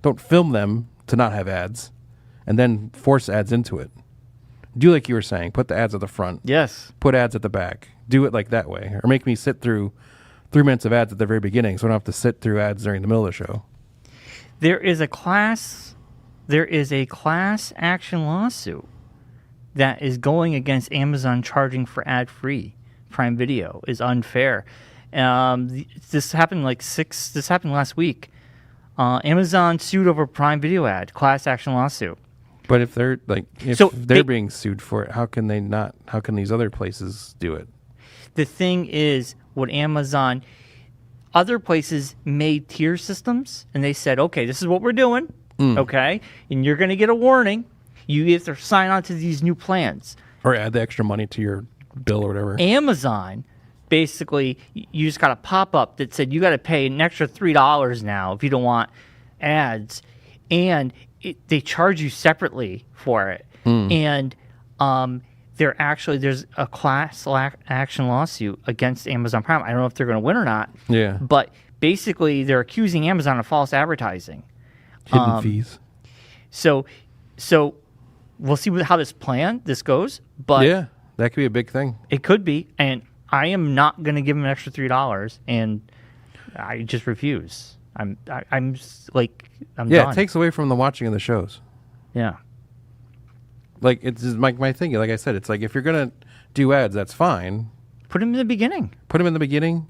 don't film them to not have ads and then force ads into it. Do like you were saying, put the ads at the front. yes. Put ads at the back. Do it like that way. Or make me sit through 3 minutes of ads at the very beginning so I don't have to sit through ads during the middle of the show. There is a class action lawsuit that is going against Amazon charging for ad-free Prime Video is unfair. This happened This happened last week. Amazon sued over Prime Video ad class action lawsuit. But if they're So they're being sued for it, how can they not? How can these other places do it? The thing is, what Amazon, other places made tier systems, and they said, okay, this is what we're doing, okay, and you're going to get a warning. You either sign on to these new plans. Or add the extra money to your bill or whatever. Amazon, basically, you just got a pop-up that said you got to pay an extra $3 now if you don't want ads, and they charge you separately for it. And there's a class action lawsuit against Amazon Prime. I don't know if they're going to win or not. Yeah. But basically, they're accusing Amazon of false advertising. Hidden fees. So we'll see how this goes. But Yeah, that could be a big thing. it could be, and I am not going to give them an extra $3, and I just refuse. I'm Yeah, done. it takes away from the watching of the shows. Yeah. Like, it's just my thing. Like I said, it's like if you're going to do ads, that's fine. Put them in the beginning. Put them in the beginning,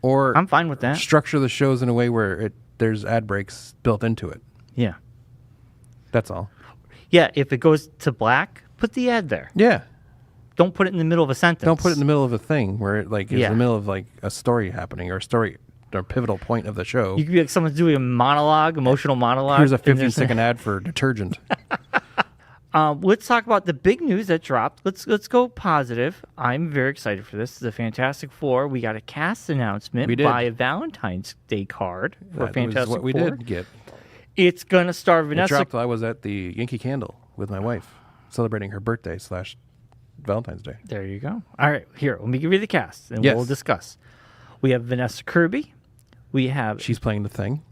or I'm fine with that. structure the shows in a way where there's ad breaks built into it. Yeah. That's all. Yeah, if it goes to black, put the ad there. Yeah. Don't put it in the middle of a sentence. Don't put it in the middle of a thing where it is Yeah. in the middle of a story happening or a pivotal point of the show. You could be like someone's doing a monologue, emotional monologue. Here's a and there's 15-second ad for detergent. Let's talk about the big news that dropped. Let's go positive. I'm very excited for this. The Fantastic Four. We got a cast announcement We did. by a Valentine's Day card for That Fantastic was what we Four. did get. It's gonna star It Vanessa. dropped while I was at the Yankee Candle with my wife, celebrating her birthday / Valentine's Day. There you go. All right, here, let me give you the cast, and Yes. we'll discuss. We have Vanessa Kirby. We have She's playing the Thing.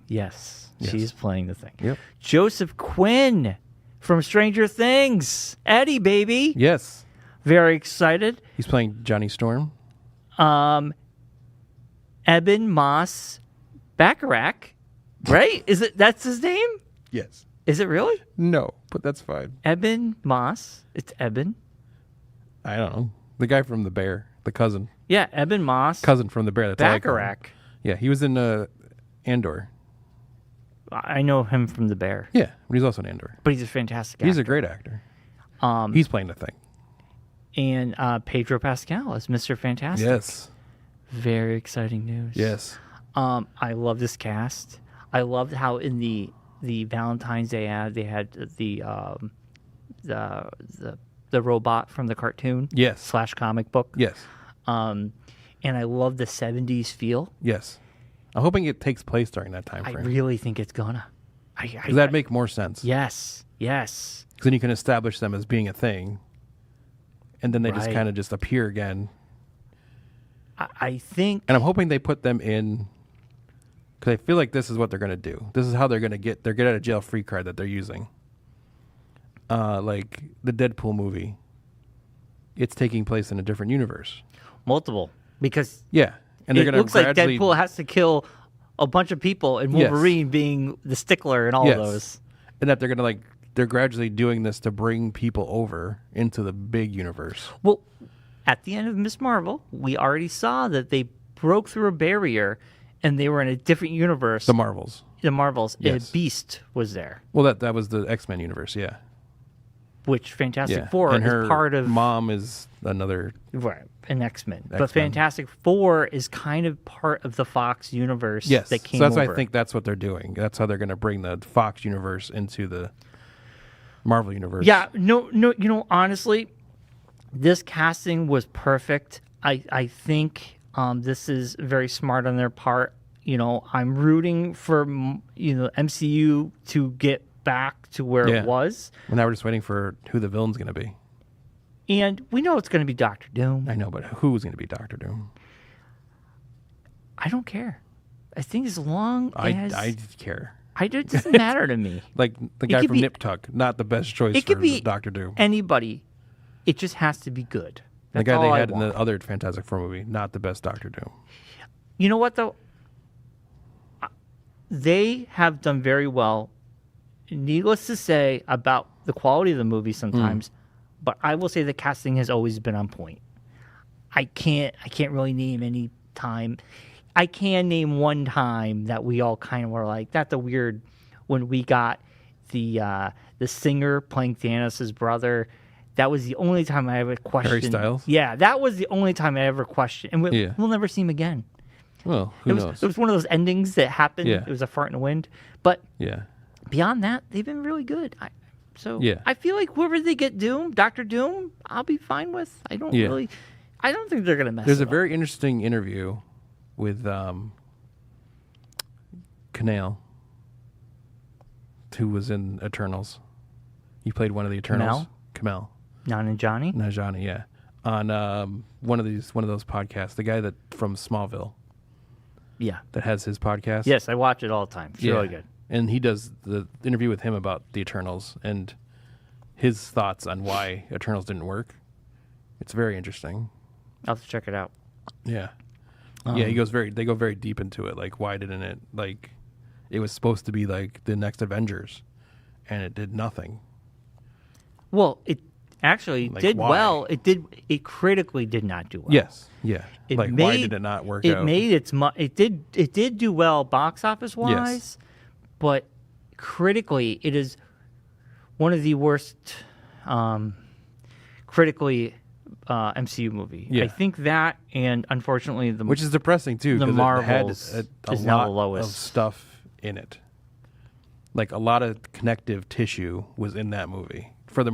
yes, Yes. she's playing the Thing. Yep. Joseph Quinn from Stranger Things. Eddie, baby. Yes. Very excited. He's playing Johnny Storm. Eben Moss Bacharach, right? That's his name? Yes. Is it really? No, but that's fine. Eben Moss. It's Eben. I don't know. The guy from The Bear, the cousin. Yeah, Eben Moss Cousin from The Bear. That's all I call him. Bacharach. Yeah, he was in Andor. I know him from The Bear, Yeah, but he's also in Andor. but he's a fantastic He's actor. a great actor. He's playing the Thing. And Pedro Pascal is Mr. Fantastic. Yes. Very exciting news. Yes. I love this cast. I loved how in the Valentine's Day ad they had the robot from the cartoon. Yes. / comic book. Yes. And I love the 70s feel. Yes. I'm hoping it takes place during that time I frame. really think it's gonna. Does that make more sense? Yes. Yes. Because then you can establish them as being a thing. And then they just Right. kind of just appear again. I think. And I'm hoping they put them in, because I feel like this is what they're going to do. This is how they're going to get their get out of jail free card that they're using. Like the Deadpool movie. It's taking place in a different universe. Multiple. Because Yeah. And they're it going to looks like gradually, Deadpool has to kill a bunch of people, and Yes. Wolverine being the stickler and all Yes. of those. And that they're going to they're gradually doing this to bring people over into the big universe. Well, at the end of Miss Marvel, we already saw that they broke through a barrier, and they were in a different universe. The Marvels. The Marvels. Yes. Beast was there, Well, that was the X-Men universe, yeah. which Fantastic Yeah. Four and her is part of. mom is another. Right, an X-Men. But X-Men. Fantastic Four is kind of part of the Fox universe Yes. that came So that's over. why I think that's what they're doing. That's how they're going to bring the Fox universe into the Marvel universe. Yeah, no, honestly, this casting was perfect. I think this is very smart on their part. I'm rooting for MCU to get back to where Yeah. it was. And now we're just waiting for who the villain's going to be. And we know it's going to be Doctor Doom. I know, but who's going to be Doctor Doom? I don't care. I think as long as... I care. It doesn't matter to me. Like the guy from Nip Tuck, not the best choice It for could be Doctor Doom. anybody. It just has to be good. The That's guy all they I had in want. the other Fantastic Four movie, not the best Doctor Doom. You know what, though? They have done very well, needless to say, about the quality of the movie sometimes, but I will say the casting has always been on point. I can't really name any time. I can name one time that we all kind of were like, that's a weird, when we got the singer playing Thanos' brother. That was the only time I ever questioned. Harry Styles? Yeah, that was the only time I ever questioned. And we'll never see him again. Well, who knows? It was one of those endings that happened. Yeah. It was a fart in the wind. But Yeah. beyond that, they've been really good. Yeah. I feel like whoever they get Doctor Doom, I'll be fine with. I don't think they're going to mess There's it a up. very interesting interview with Canale, who was in Eternals. He played one of the Eternals. Kamel. Nanjiani? Najani, yeah. On one of those podcasts. The guy that from Smallville Yeah. that has his podcast. Yes, I watch it all the time. It's really good. And he does the interview with him about the Eternals and his thoughts on why Eternals didn't work. It's very interesting. I'll have to check it out. Yeah. They go very deep into it. Like, why didn't it, like, it was supposed to be like the next Avengers and it did nothing. Well, it actually Like, did why? well. It critically did not do well. Yes. Yeah. Why did it not work out? It did do well box office wise, but critically it is one of the worst critically MCU movie. Yeah. I think that, and unfortunately Which is depressing too, the because Marvels it had is a now the lot of lowest. stuff in it. Like, a lot of connective tissue was in that movie for the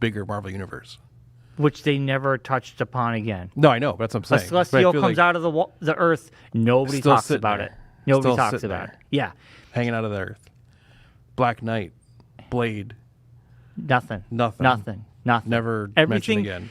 bigger Marvel universe. which they never touched upon again. No, I know, but that's what I'm A saying. Celestial comes out of the earth, nobody Still talks sitting about there. it. Nobody Still talks sitting about it. there. Yeah, hanging out of the earth. Black Knight, Blade, nothing. nothing. Never mentioned Everything. again.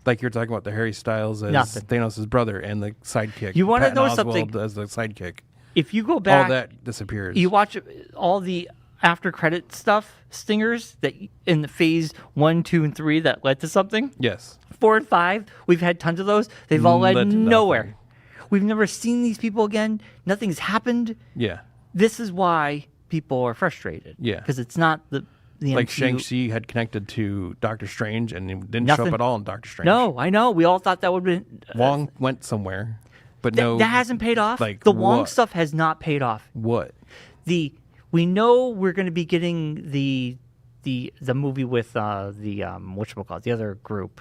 Like you're talking about the Harry Styles as Nothing. Thanos' brother and the sidekick. You wanna Patton know Oswalt something? as the sidekick. If you go back, All that disappears. you watch all the after credit stuff, stingers that in the phase 1, 2, and 3 that led to something. Yes. 4 and 5, we've had tons of those. They've all led Led to nowhere. nothing. We've never seen these people again. Nothing's happened. Yeah. This is why people are frustrated. Yeah. because it's not the Like MCU. Shang-Chi had connected to Doctor Strange and it didn't show Nothing. up at all in Doctor Strange. No, I know. We all thought that would have been. Wong went somewhere, but no. That hasn't paid off. Like, the Wong what? stuff has not paid off. What? We know we're going to be getting the movie with whatchamacallit, the other group,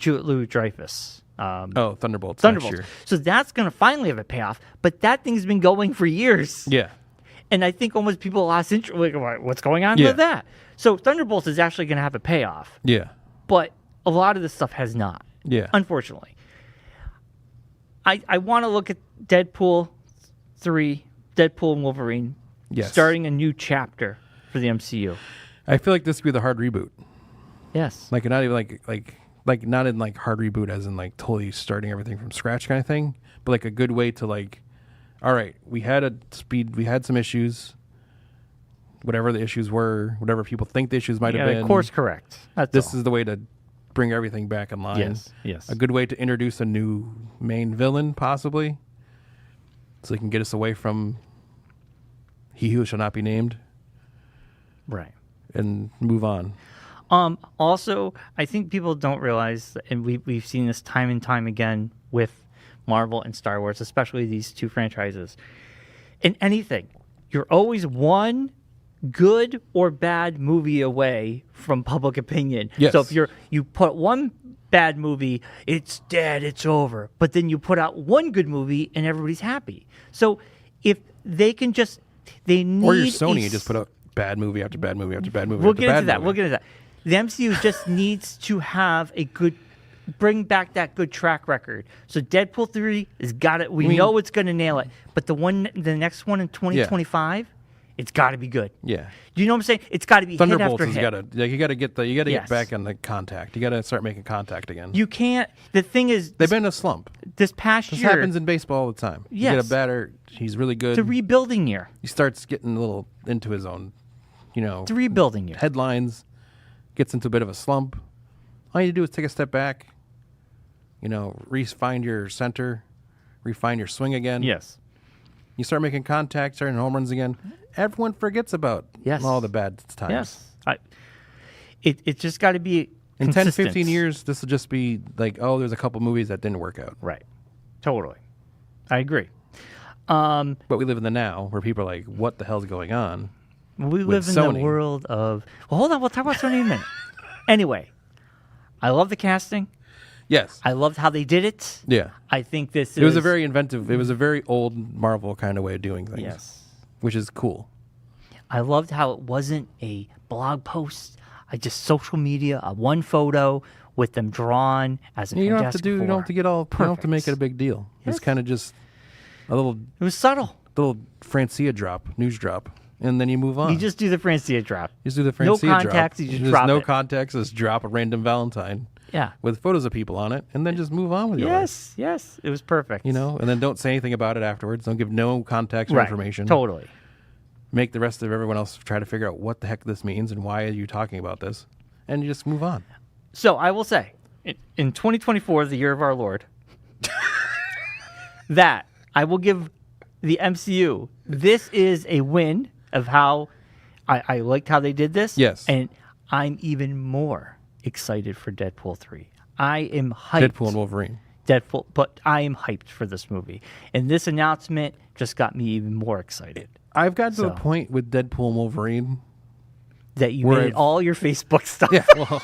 Lou Dreyfus. Thunderbolts. Next Thunderbolts. year. So that's going to finally have a payoff. But that thing's been going for years. Yeah. And I think almost people lost interest. Like, what's going on Yeah. with that? So Thunderbolts is actually going to have a payoff. Yeah. But a lot of this stuff has not. Yeah. Unfortunately. I want to look at Deadpool 3, Deadpool and Wolverine, Yes. starting a new chapter for the MCU. I feel like this could be the hard reboot. Yes. Like, not even like not in like hard reboot as in like totally starting everything from scratch kind of thing, but like a good way to like, all right, we had some issues, whatever the issues were, whatever people think the issues might have been. Course correct. That's This all. is the way to bring everything back in line. Yes, yes. A good way to introduce a new main villain, possibly, so they can get us away from He Who Shall Not Be Named Right. and move on. Also, I think people don't realize, and we've seen this time and time again with Marvel and Star Wars, especially these two franchises. In anything, you're always one good or bad movie away from public opinion. Yes. So if you put one bad movie, it's dead, it's over. But then you put out one good movie and everybody's happy. So if they can just, they need Or you're Sony and just put out bad movie after bad movie after bad movie. We'll after get bad into that. movie. We'll get into that. The MCU just needs to have bring back that good track record. So Deadpool 3 has got it. We know it's going to nail it. But the next one in 2025 It's got to be good. Yeah. Do you know what I'm saying? It's got to be Thunderbolts hit after hit. you got to get Yes. back on the contact. You got to start making contact again. You can't. The thing is, They've been in a slump. this past This year, happens in baseball all the time. You get Yes. a batter, he's really good. it's a rebuilding year. He starts getting a little into his own, It's a rebuilding year. headlines, gets into a bit of a slump. All you do is take a step back, refine your center, refine your swing again. Yes. You start making contact, starting home runs again. Everyone forgets about all the bad times. Yes. It's just got to be In 10, consistent. 15 years, this will just be like, oh, there's a couple movies that didn't work out. Right. Totally. I agree. But we live in the now where people are like, what the hell's going on? We live in Sony. the world of. Well, hold on. We'll talk about Sony in a minute. Anyway, I love the casting. Yes. I loved how they did it. Yeah. I think this It was a very inventive, it was a very old Marvel kind of way of doing things. Yes. Which is cool. I loved how it wasn't a blog post. I just social media, one photo with them drawn as a You don't have to Fantastic you don't have Four. to get all, you don't have to make it a Perfect. big deal. Yes. It's kind of just a little It was subtle. Francia drop, news drop, and then you move on. You just do the Francia drop. You just do the No Francia drop. context, you just There's drop no it. context, just drop a random Valentine Yeah. with photos of people on it, and then just move on with your life. Yes. It was perfect. And then don't say anything about it afterwards. Don't give no context or Right. information. Totally. Make the rest of everyone else try to figure out what the heck this means and why are you talking about this, and you just move on. So I will say, in 2024, the year of our Lord, that I will give the MCU. This is a win of how I liked how they did this. Yes. And I'm even more excited for Deadpool 3. I am hyped. Deadpool and Wolverine. Deadpool, but I am hyped for this movie. And this announcement just got me even more excited. I've got to So. a point with Deadpool and Wolverine. That you Where made I've- all your Facebook stuff. Yeah, well,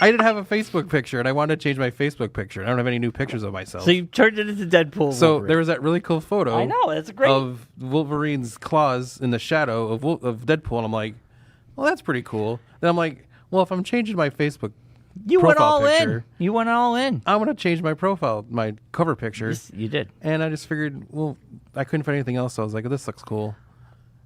I didn't have a Facebook picture, and I wanted to change my Facebook picture. I don't have any new pictures of myself. So you turned it into Deadpool. So Wolverine. there was that really cool photo. I know, that's great. Of Wolverine's claws in the shadow of Deadpool, and I'm like, well, that's pretty cool. Then I'm like, well, if I'm changing my Facebook You went profile all picture, in. You went all in. I want to change my profile, my cover picture. Yes, you did. And I just figured, well, I couldn't find anything else. So I was like, this looks cool.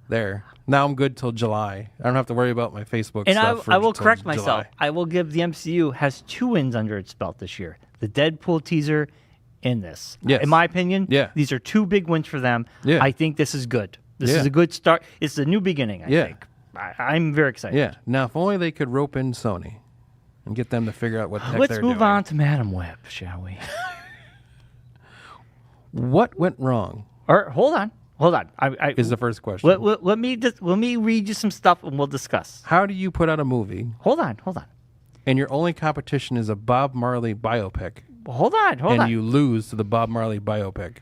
There. Now I'm good till July. I don't have to worry about my Facebook And stuff. I will till correct July. myself. I will give the MCU has 2 wins under its belt this year. The Deadpool teaser and this. Yes. In my opinion, Yeah. these are 2 big wins for them. Yeah. I think this is good. This Yeah. is a good start. It's a new beginning, I Yeah. think. I'm very excited. Yeah. Now, if only they could rope in Sony and get them to figure out what the heck Let's they're move doing. on to Madam Web, shall we? What went wrong Or hold on. I is the first question. let me read you some stuff and we'll discuss. How do you put out a movie Hold on. and your only competition is a Bob Marley biopic Hold on. and you lose to the Bob Marley biopic?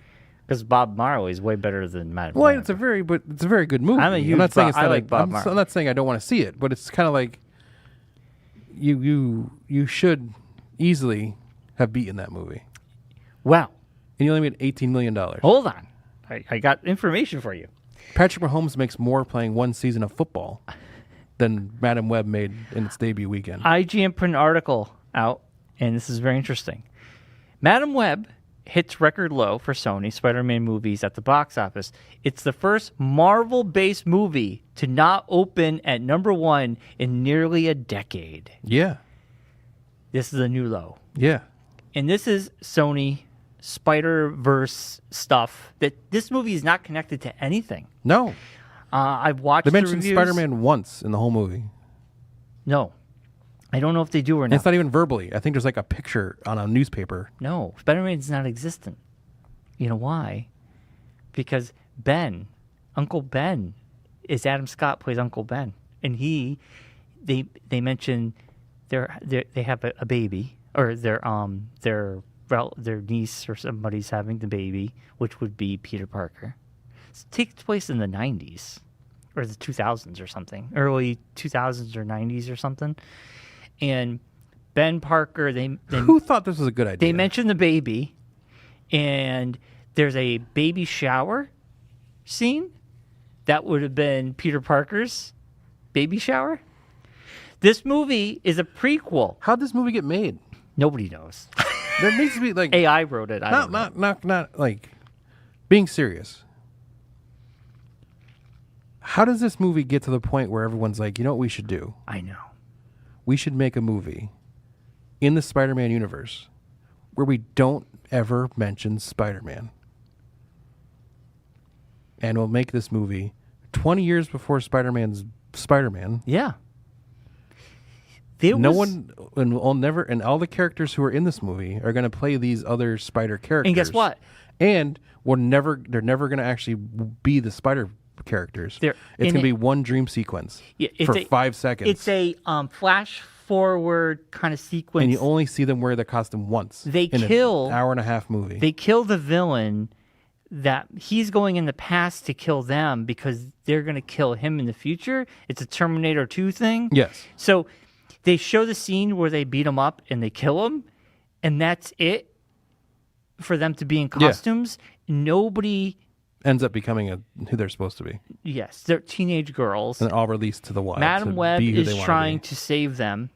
Because Bob Marley is way better than Madam Well, Web. it's a very good movie. I'm a huge not saying Bob- it's I not like Bob I'm Marley. not saying I don't want to see it, but it's kind of like you should easily have beaten that movie, Wow. and you only made $18 million. Hold on. I got information for you. Patrick Mahomes makes more playing one season of football than Madam Web made in its debut weekend. IGN put an article out, and this is very interesting. Madam Web hits record low for Sony Spider-Man movies at the box office. It's the first Marvel-based movie to not open at number 1 in nearly a decade. Yeah, This is a new low. yeah. And this is Sony Spider-Verse stuff that this movie is not connected to anything. No, I've watched they the mentioned reviews. Spider-Man once in the whole movie. No. I don't know if they do or And not. it's not even verbally. I think there's like a picture on a newspaper. No, Spider-Man's not existent. You know why? Because Uncle Ben, is Adam Scott plays Uncle Ben, and they mention they have a baby, or their niece or somebody's having the baby, which would be Peter Parker. It takes place in the 90s or the 2000s or something, early 2000s or 90s or something, and Ben Parker they Who thought this was a good idea? they mention the baby, and there's a baby shower scene. That would have been Peter Parker's baby shower. This movie is a prequel. How'd this movie get made? Nobody knows. There needs to be like AI wrote it. I don't know. not like being serious. How does this movie get to the point where everyone's like, you know what we should do? I know. We should make a movie in the Spider-Man universe where we don't ever mention Spider-Man. And we'll make this movie 20 years before Spider-Man's Spider-Man. Yeah. No one, and will never, and all the characters who are in this movie are going to play these other Spider characters. And guess what? And they're never going to actually be the Spider characters. It's going to be one dream sequence for 5 seconds. It's a flash forward kind of sequence. And you only see them wear the costume once. They kill an hour and a half movie. They kill the villain that he's going in the past to kill them because they're going to kill him in the future. It's a Terminator 2 thing. Yes. So they show the scene where they beat him up and they kill him, and that's it for them to be in costumes. Yeah. Nobody ends up becoming who they're supposed to be. Yes, they're teenage girls. And all released to the wild. Madam Web is trying to save them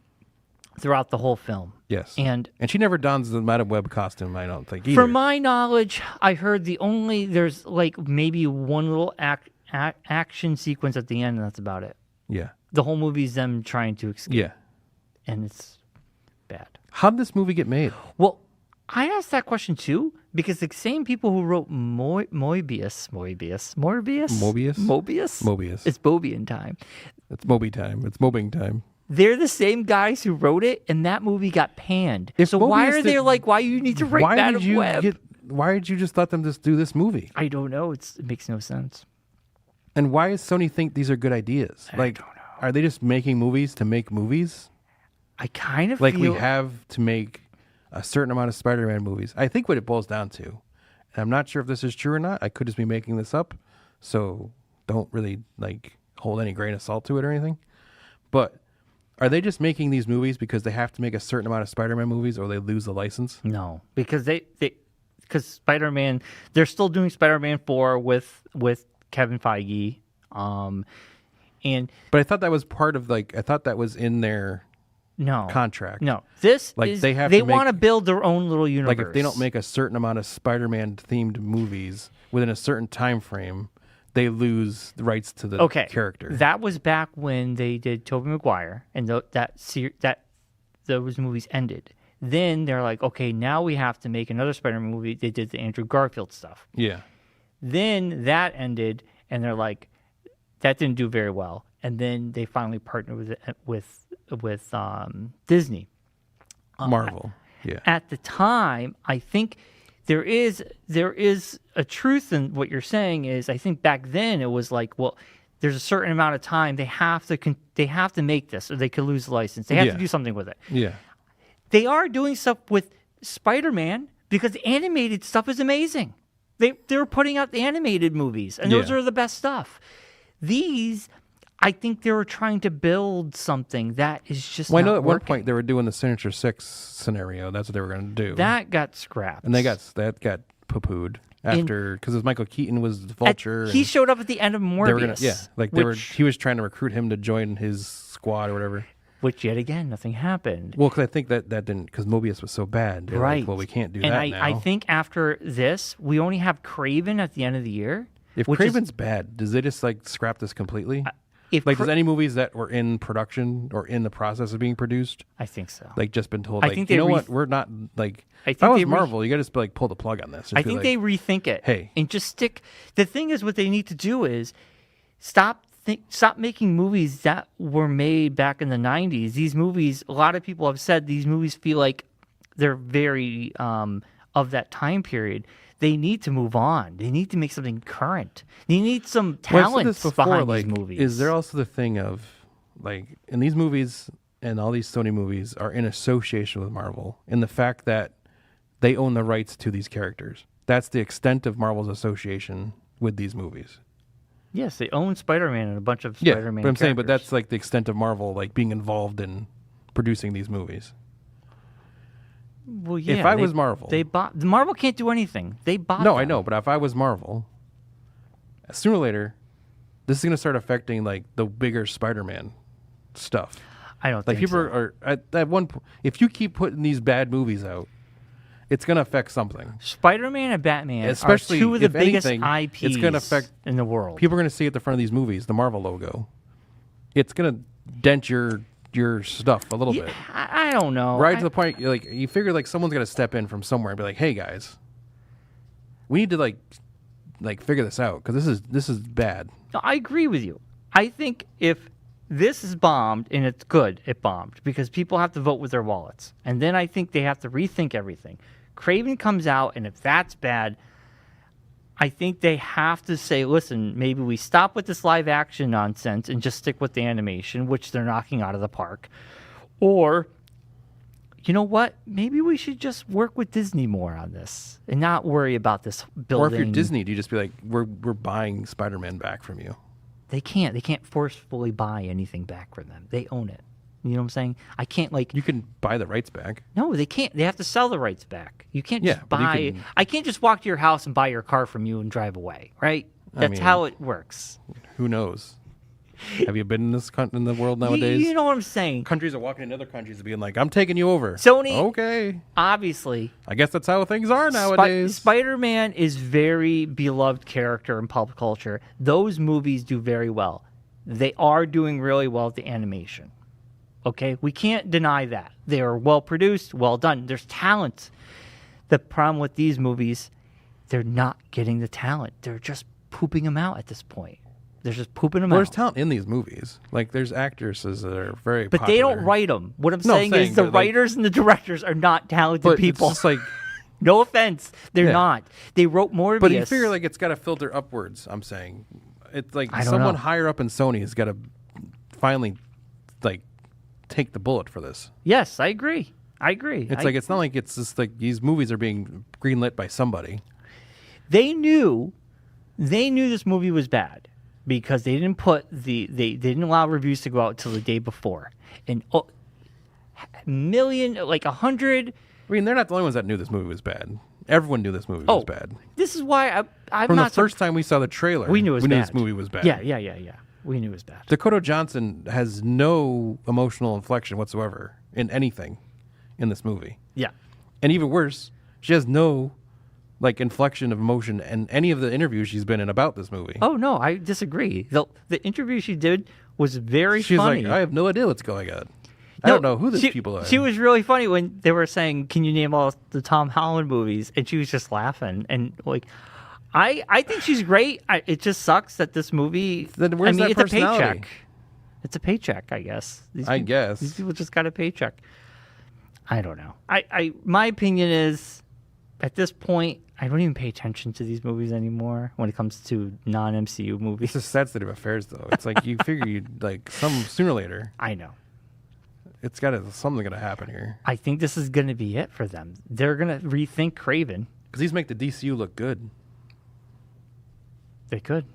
throughout the whole film. Yes. And she never dons the Madam Web costume, I don't think, either. From my knowledge, I heard there's like maybe one little action sequence at the end, and that's about it. Yeah. The whole movie's them trying to escape. Yeah. And it's bad. How'd this movie get made? Well, I asked that question too, because the same people who wrote Mobius. It's Bobian time. It's Moby time. It's mobbing time. They're the same guys who wrote it, and that movie got panned. So why are they like, why you need to write Madam Web? Why did you just let them just do this movie? I don't know. It makes no sense. And why does Sony think these are good ideas? I don't know. Are they just making movies to make movies? I kind of feel we have to make a certain amount of Spider-Man movies. I think what it boils down to, and I'm not sure if this is true or not. I could just be making this up, so don't really hold any grain of salt to it or anything. But are they just making these movies because they have to make a certain amount of Spider-Man movies, or they lose the license? No, because because Spider-Man, they're still doing Spider-Man 4 with Kevin Feige, but I thought that was part of I thought that was in their contract. No, this they want to build their own little universe. Like if they don't make a certain amount of Spider-Man themed movies within a certain time frame, they lose the rights to the character. That was back when they did Tobey Maguire, and those movies ended. Then they're like, okay, now we have to make another Spider-Man movie. They did the Andrew Garfield stuff. Yeah. Then that ended, and they're like, that didn't do very well. And then they finally partnered with Disney. Marvel. Yeah. At the time, I think there is a truth in what you're saying. Is I think back then it was like, well, there's a certain amount of time they have to make this, or they could lose the license. They have to do something with it. Yeah. They are doing stuff with Spider-Man because the animated stuff is amazing. They're putting out the animated movies, and those are the best stuff. These, I think they were trying to build something that is just not I know at working. one point they were doing the Sinister Six scenario. That's what they were going to do. That got scrapped. And that got poo-pooed after, because Michael Keaton was Vulture. He showed up at the end of Morbius. He was trying to recruit him to join his squad or whatever. Which, yet again, nothing happened. Well, because I think that didn't, because Mobius was so bad. They're right. Like, well, we can't do and that now. I think after this, we only have Kraven at the end of the year. If Kraven's bad, does they just scrap this completely? Does any movies that were in production or in the process of being produced? I think so. Just been told, I think you know what, we're not, if I was Marvel, you got to just pull the plug on this. I think they rethink it. Hey. And just stick. The thing is, what they need to do is stop making movies that were made back in the 90s. These movies, a lot of people have said these movies feel like they're very of that time period. They need to move on. They need to make something current. They need some talent behind these movies. Is there also the thing of, in these movies and all these Sony movies are in association with Marvel, in the fact that they own the rights to these characters. That's the extent of Marvel's association with these movies. Yes, they own Spider-Man and a bunch of Spider-Man but I'm saying, characters. that's the extent of Marvel being involved in producing these movies. Well, yeah. If I was Marvel, Marvel can't do anything. They bought. No, them. I know, but if I was Marvel, sooner or later, this is going to start affecting the bigger Spider-Man stuff. I don't think people so. are at one point. If you keep putting these bad movies out, it's going to affect something. Spider-Man and Batman Especially are two of the if biggest anything, IPs it's going to affect in the world. People are going to see at the front of these movies the Marvel logo. It's going to dent your stuff a little bit. I don't know. Right to the point, like you figure like someone's going to step in from somewhere and be like, "Hey guys, we need to like figure this out because this is bad." No, I agree with you. I think if this is bombed, and it's good it bombed, because people have to vote with their wallets. And then I think they have to rethink everything. Craven comes out, and if that's bad, I think they have to say, listen, maybe we stop with this live action nonsense and just stick with the animation, which they're knocking out of the park. Or, you know what? Maybe we should just work with Disney more on this and not worry about this building. Or if you're Disney, do you just be like, we're buying Spider-Man back from you? They can't forcefully buy anything back from them. They own it. You know what I'm saying? I can't like. You can buy the rights back. No, they can't. They have to sell the rights back. You can't just but you buy. can- I can't just walk to your house and buy your car from you and drive away. Right? That's how it works. Who knows? Have you been in the world nowadays? You know what I'm saying? Countries are walking in other countries and being like, "I'm taking you over." Sony. Okay. Obviously, I guess that's how things are nowadays. Spider-Man is very beloved character in pop culture. Those movies do very well. They are doing really well with the animation. Okay? We can't deny that. They are well produced, well done. There's talent. The problem with these movies, they're not getting the talent. They're just pooping them out at this point. They're just pooping them out. There's talent in these movies. Like, there's actresses that are very But popular. they don't write them. What I'm saying is the that, like- writers and the directors are not talented But people. it's just like, No offense. They're Yeah. not. They wrote Morbius. but you figure like it's got to filter upwards. I'm saying, it's like I don't someone know. higher up in Sony has got to finally like take the bullet for this. Yes, I agree. It's like it's not like it's just like these movies are being greenlit by somebody. They knew this movie was bad because they didn't put they didn't allow reviews to go out till the day before. And 100. I mean, they're not the only ones that knew this movie was bad. Everyone knew this movie was bad. This is why I'm From not the first time we saw the trailer, we knew it was bad. this movie was bad. Yeah. We knew it was bad. Dakota Johnson has no emotional inflection whatsoever in anything in this movie. Yeah. And even worse, she has no like inflection of emotion in any of the interviews she's been in about this movie. Oh no, I disagree. The interview she did was very She's funny. like, I have no idea what's going on. I don't know who these people are. She was really funny when they were saying, "Can you name all the Tom Holland movies?" And she was just laughing and like, I think she's great. It just sucks that this movie. Then where's that it's a personality? paycheck. It's a paycheck, I guess. guess. These people just got a paycheck. I don't know. My opinion is, at this point, I don't even pay attention to these movies anymore when it comes to non-MCU movies. It's just sad state of affairs, though. It's like you figure you'd like sooner or later. I know. It's got something got to happen here I think this is going to be it for them. They're going to rethink Craven. because these make the DCU look good. They could.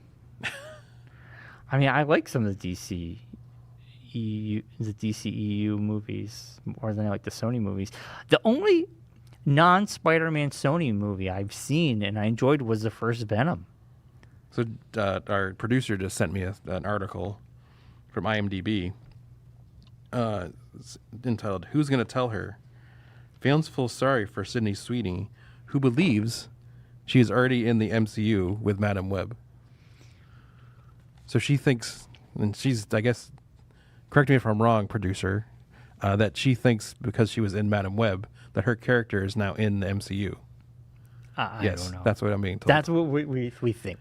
I mean, I like some of the DCEU movies more than I like the Sony movies. The only non-Spider-Man Sony movie I've seen and I enjoyed was the first Venom. So our producer just sent me an article from IMDb entitled "Who's Gonna Tell Her?" Fans feel sorry for Sydney Sweeney, who believes she is already in the MCU with Madam Web. So she thinks, and she's, I guess, correct me if I'm wrong, producer, that she thinks because she was in Madam Web that her character is now in the MCU. I Yes, don't know. that's what I'm being told. That's what we think.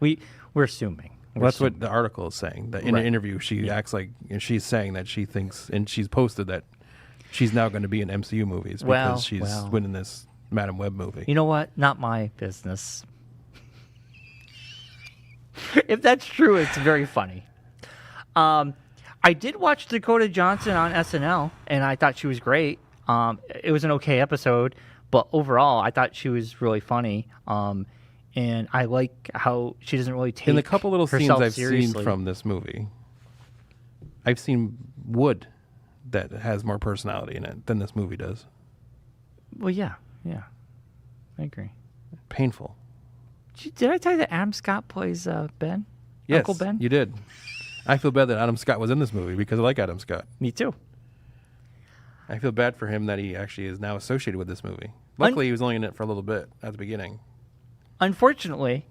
We're assuming. That's what the article is saying. That in an interview, she acts like, and she's saying that she thinks, and she's posted that she's now going to be in MCU movies because she's winning this Madam Web movie. You know what? Not my business. If that's true, it's very funny. I did watch Dakota Johnson on SNL, and I thought she was great. It was an okay episode, but overall, I thought she was really funny. And I like how she doesn't really take in the couple little scenes herself I've seriously. seen from this movie, I've seen Wood that has more personality in it than this movie does. Well, yeah, I agree. Painful. Did I tell you that Adam Scott plays Ben? Yes, Uncle Ben? you did. I feel bad that Adam Scott was in this movie because I like Adam Scott. Me too. I feel bad for him that he actually is now associated with this movie. Luckily, he was only in it for a little bit at the beginning. Unfortunately,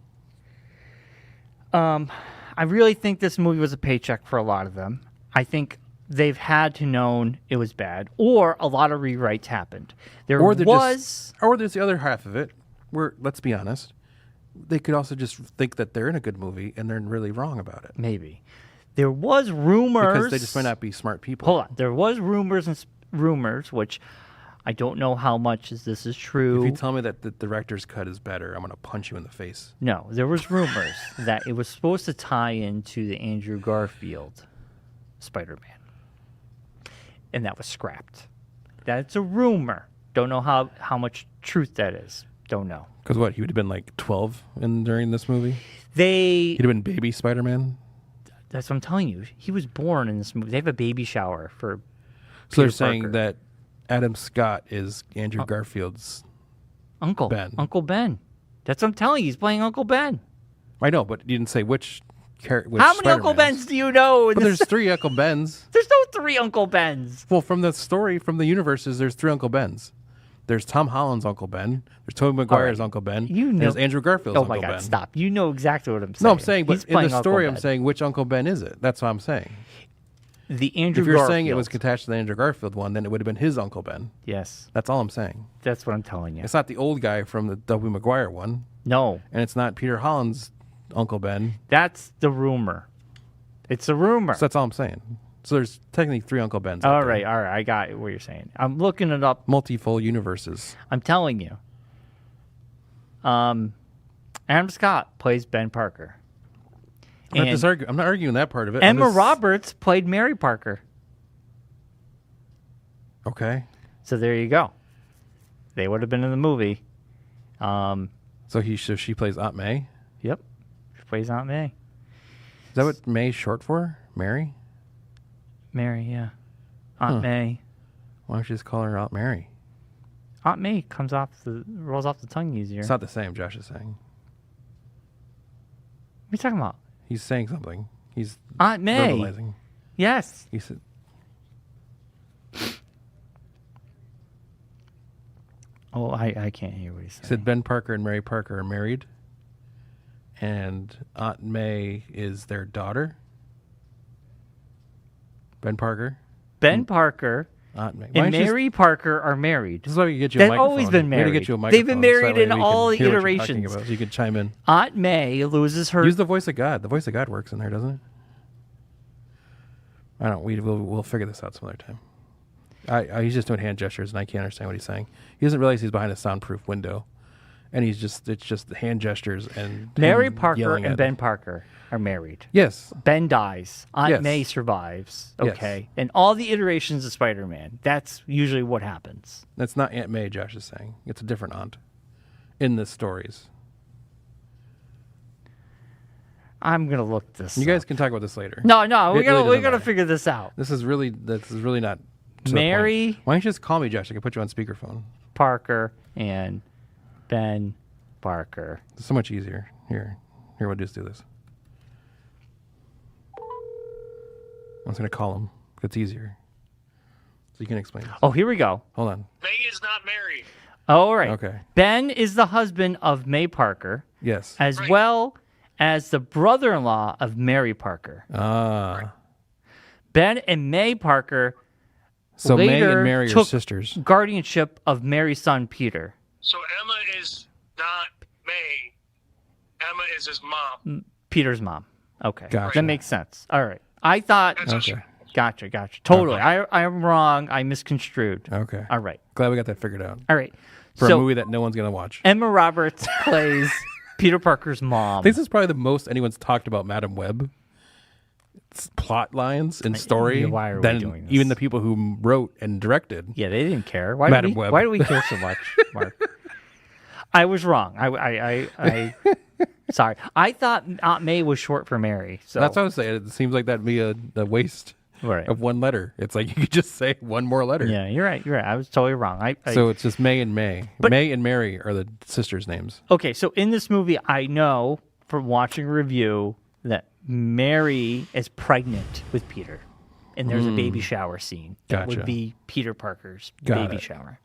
I really think this movie was a paycheck for a lot of them. I think they've had to known it was bad, or a lot of rewrites happened. Or there's the other half of it, where, let's be honest, they could also just think that they're in a good movie and they're really wrong about it. Maybe. There was rumors. Because they just might not be smart people. Hold on. There was rumors, which I don't know how much this is true. If you tell me that the director's cut is better, I'm going to punch you in the face. No, there was rumors that it was supposed to tie into the Andrew Garfield Spider-Man. And that was scrapped. That's a rumor. Don't know how much truth that is. Don't know. Because what, he would have been like 12 during this movie? He'd have been baby Spider-Man? That's what I'm telling you. He was born in this movie. They have a baby shower for So they're Peter saying Parker. that Adam Scott is Andrew Garfield's Uncle Ben. Uncle Ben. That's what I'm telling you. He's playing Uncle Ben. I know, but you didn't say which character. How many Uncle Bens do you know? But there's 3 Uncle Bens. There's no 3 Uncle Bens. Well, from the story, from the universes, there's 3 Uncle Bens. There's Tom Holland's Uncle Ben. There's Tobey Maguire's Uncle Ben. There's Andrew Garfield's Uncle Ben. Oh my God, stop. You know exactly what I'm saying. No, I'm saying, but He's in the playing story, Uncle I'm saying which Uncle Ben is it? That's what I'm saying. The Andrew If you're Garfield. saying it was attached to the Andrew Garfield one, then it would have been his Uncle Ben. Yes. That's all I'm saying. That's what I'm telling you. It's not the old guy from the Tobey Maguire one. No. And it's not Peter Holland's Uncle Ben. That's the rumor. It's a rumor. So that's all I'm saying. So there's technically 3 Uncle Bens. All right. I got what you're saying. I'm looking it up. Multiple universes. I'm telling you. Adam Scott plays Ben Parker. I'm not arguing that part of it. Emma Roberts played Mary Parker. Okay. So there you go. They would have been in the movie. So she plays Aunt May? Yep. She plays Aunt May. Is that what May's short for? Mary? Mary, yeah. Aunt May. Why don't you just call her Aunt Mary? Aunt May rolls off the tongue easier. It's not the same, Josh is saying. What are you talking about? He's saying something. He's Aunt May. verbalizing. Yes. He said, Oh, I can't hear what he's saying. He said Ben Parker and Mary Parker are married, and Aunt May is their daughter. Ben Parker. Ben Parker Aunt May. and Mary Parker are married. This is why we get you a They've microphone. always been We gotta married. get you a They've been microphone, so married that way in we all can the hear what you're talking iterations. about, so you can chime in. Aunt May loses her. Use the voice of God. The voice of God works in there, doesn't it? I don't. We'll figure this out some other time. He's just doing hand gestures, and I can't understand what he's saying. He doesn't realize he's behind a soundproof window, and it's just hand gestures and Mary him Parker yelling and at Ben him. Parker are married. Yes. Ben dies. Aunt Yes. May survives. Yes. Okay. And all the iterations of Spider-Man. That's usually what happens. That's not Aunt May, Josh is saying. It's a different aunt in the stories. I'm gonna look this. You guys up. can talk about this later. No, we It gotta really we doesn't gotta matter. figure this out. This is really not to the Mary point. Why don't you just call me, Josh? I can put you on speakerphone. Parker and Ben Parker. It's so much easier. Here, we'll just do this. I'm just gonna call him. It's easier. So you can explain this. Oh, here we go. Hold on. May is not married. All right. Okay. Ben is the husband of May Parker, Yes. as Right. well as the brother-in-law of Mary Parker. Ben and May Parker So May later and Mary are took sisters. guardianship of Mary's son Peter. So Emma is not May. Emma is his mom. Peter's mom. Okay. Gotcha. That makes sense. All right. I thought. That's what she- Okay. Gotcha. Totally. Okay. I'm wrong. I misconstrued. Okay. All right. Glad we got that figured out. All right. For so a movie that no one's gonna watch. Emma Roberts plays Peter Parker's mom. I think this is probably the most anyone's talked about Madam Web. It's plot lines and story Yeah, why are we than doing this? even the people who wrote and directed. Yeah, they didn't care. Why Madam do we, Web. Why do we care so much, Mark? I was wrong. I sorry. I thought Aunt May was short for Mary. So That's what I was saying. It seems like that'd be a waste Right. of one letter. It's like you could just say one more letter. Yeah, you're right. I was totally wrong. So it's just May and May. But- May and Mary are the sisters' names. Okay, so in this movie, I know from watching a review that Mary is pregnant with Peter, and there's a baby shower scene. That Gotcha. would be Peter Parker's Got baby it. shower.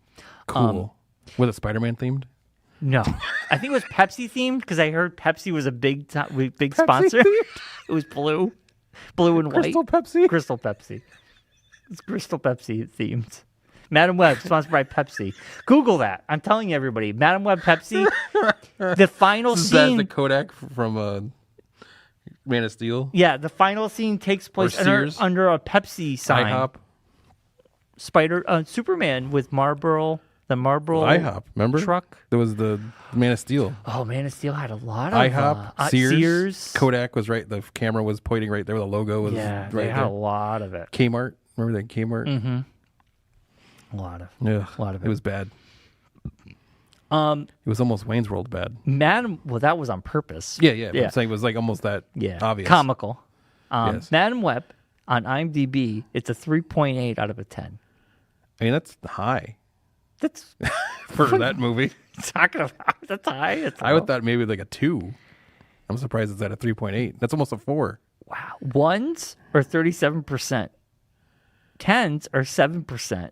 Cool. Was it Spider-Man themed? No, I think it was Pepsi themed because I heard Pepsi was a big sponsor. themed? It was blue and Crystal white. Pepsi? Crystal Pepsi. It's Crystal Pepsi themed. Madam Web, sponsored by Pepsi. Google that. I'm telling you, everybody. Madam Web Pepsi. The final Is that scene. the Kodak from Man of Steel? Yeah, the final scene takes place Sears? under a Pepsi sign. IHOP? Superman with Marlboro, the Marlboro IHOP, remember? truck. There was the Man of Steel. Oh, Man of Steel had a lot of IHOP, Sears, Kodak was right. The camera was pointing right there. The logo was Yeah, right they had there. a lot of it. Kmart, remember that Kmart? Mm-hmm. A lot of it. It was bad. It was almost Wayne's World bad. Well, that was on purpose. Yeah. I'm saying it was like almost that obvious. Comical. Yes. Madam Web on IMDb, it's a 3.8 out of a 10. I mean, that's high That's for that movie. talking about. That's high. It's I would thought maybe like a 2. I'm surprised it's at a 3.8. That's almost a 4. Wow. Ones are 37%. Tens are 7%.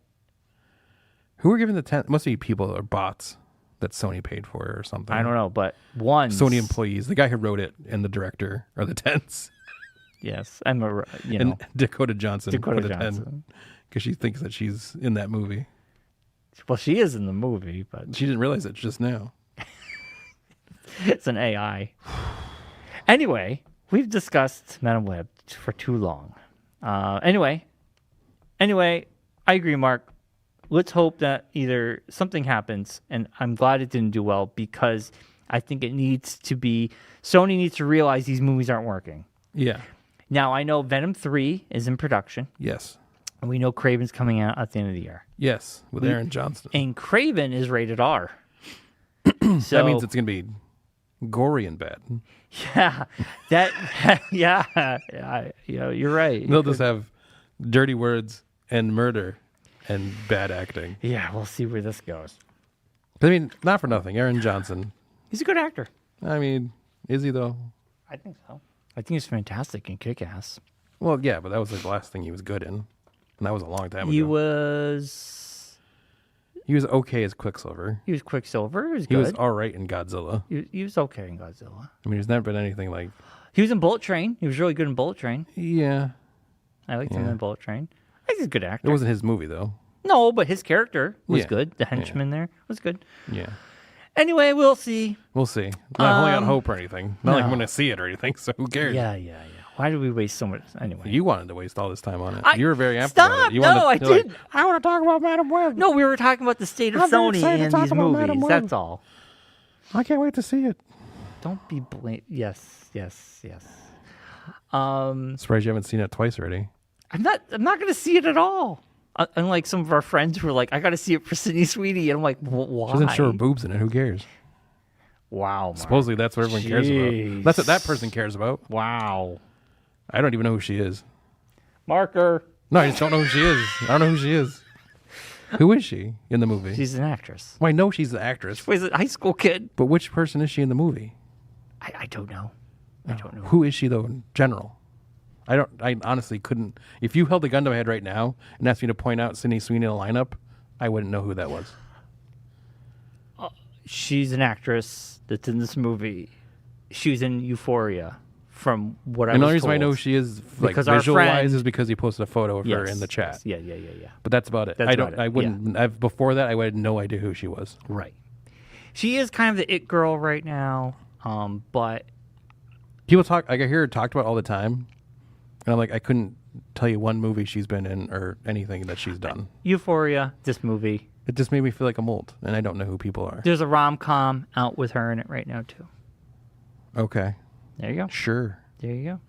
Who were giving the 10? Must be people or bots that Sony paid for or something. I don't know, but ones. Sony employees. The guy who wrote it and the director are the 10s. Yes, I'm a. And Dakota Johnson. Dakota put a 10 Johnson. because she thinks that she's in that movie. Well, she is in the movie, but She didn't realize it just now. it's an AI. Anyway, we've discussed Madam Web for too long. Anyway, I agree, Mark. Let's hope that either something happens, and I'm glad it didn't do well because I think it needs to be. Sony needs to realize these movies aren't working. Yeah. Now, I know Venom 3 is in production, Yes. and we know Craven's coming out at the end of the year. Yes. With Aaron Johnston. And Craven is rated R. So That means it's going to be gory and bad. yeah, yeah, you're right. They'll just have dirty words and murder and bad acting. Yeah, we'll see where this goes. I mean, not for nothing. Aaron Johnson. He's a good actor. I mean, is he though? I think so. I think he's fantastic and kick-ass. Well, yeah, but that was the last thing he was good in. And that was a long time He ago. was He was okay as Quicksilver. Quicksilver. He was He good. was all right in Godzilla. He was okay in Godzilla. I mean, he's never been anything like... He was in Bullet Train. He was really good in Bullet Train. Yeah. I liked him Yeah. in Bullet Train. I think he's a good actor. It wasn't his movie, though. No, but his character was Yeah. good. The henchman there was good. Yeah. Anyway, we'll see. We'll see. Not holding out hope or anything. Not like I'm no. going to see it or anything, so who cares? Yeah. Why did we waste so much? Anyway. You wanted to waste all this time on it. I- You were very amped Stop! about it. You No, wanted, I you're like, didn't. I want to talk about Madam Web. No, we were talking about the state of I'm very Sony excited to and talk these about Madam movies. Web. That's all. I can't wait to see it. Don't be Yes. Surprised you haven't seen it twice already. I'm not going to see it at all. Unlike some of our friends who are like, I got to see it for Sydney Sweeney, and I'm like, why? She doesn't show her boobs in it. Who cares? Wow. Mark. Supposedly that's what everyone cares Jeez. about. That's what that person cares about. Wow. I don't even know who she is. Marker. No, I just don't know who she is. I don't know who she is. Who is she in the movie? She's an actress. Well, I know she's the actress, She's a high school kid. but which person is she in the movie? I don't know. I don't know. Who is she though in general? I honestly couldn't. If you held a gun to my head right now and asked me to point out Sydney Sweeney in a lineup, I wouldn't know who that was. She's an actress that's in this movie. She was in Euphoria. From what I And the was only reason told. I know who she is, like Because our visual-wise, friend- is because he posted a photo of her Yes, in the chat. yes. Yeah. But that's about it. That's I don't. about it, I wouldn't. I've before that. I would have no idea who she was. Right. She is kind of the it girl right now. But People talk. Like I hear her talked about all the time, and I'm like, I couldn't tell you one movie she's been in or anything that she's done. Euphoria, this movie. It just made me feel like I'm old, and I don't know who people are. There's a rom-com out with her in it right now too. Okay, There you go. sure, There you go.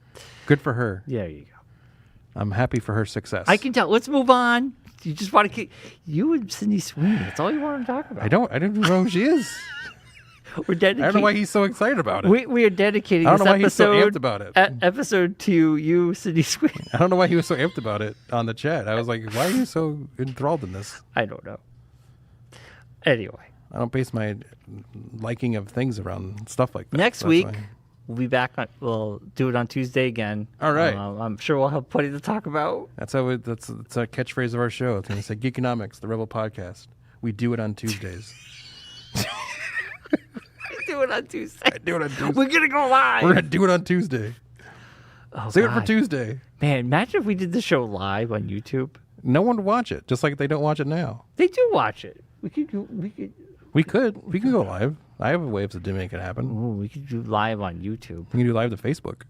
good for her. There you go. I'm happy for her success. I can tell. Let's move on. You just want to keep you and Sydney Sweeney. That's all you want to talk about. I don't know who she is. We're dedicating. I don't know why he's so excited about it. We are dedicating. I don't this know why he's so episode, amped about it. Episode to you, Sydney Sweeney. I don't know why he was so amped about it on the chat. I was like, why are you so enthralled in this? I don't know. Anyway, I don't base my liking of things around stuff like that. next That's week why. we'll be back. We'll do it on Tuesday again. All right. I'm sure we'll have plenty to talk about. That's a catchphrase of our show. It's going to say Geekonomics, the Rebel Podcast. We do it on Tuesdays. Do it on Tuesday. Do it on Tuesday. We're gonna go live. We're gonna do it on Tuesday. Oh, Save it for God. Tuesday. Man, imagine if we did the show live on YouTube. No one would watch it, just like they don't watch it now. They do watch it. We could We can go live. I have ways to make it happen. we could do live on YouTube. We can do live to Facebook.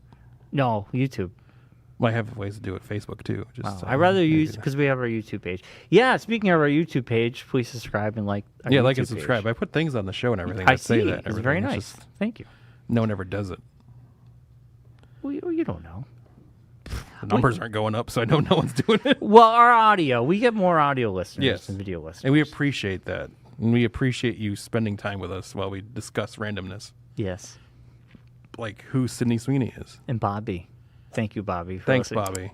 No, YouTube. Well, I have ways to do it Facebook too. Just I'd rather use because we have our YouTube page. Yeah, speaking of our YouTube page, please subscribe and like. Our yeah, YouTube like and subscribe. page. I put things on the show and everything. I that say see. that. and It's very everything. nice. Just, Thank you. no one ever does it. Well, you don't know. The numbers aren't going up, so I know no one's doing it. Well, our audio, we get more audio listeners Yes. than video listeners. And we appreciate that. And we appreciate you spending time with us while we discuss randomness, Yes. like who Sydney Sweeney is. And Bobby. Thank you, Bobby. For Thanks, listening. Bobby.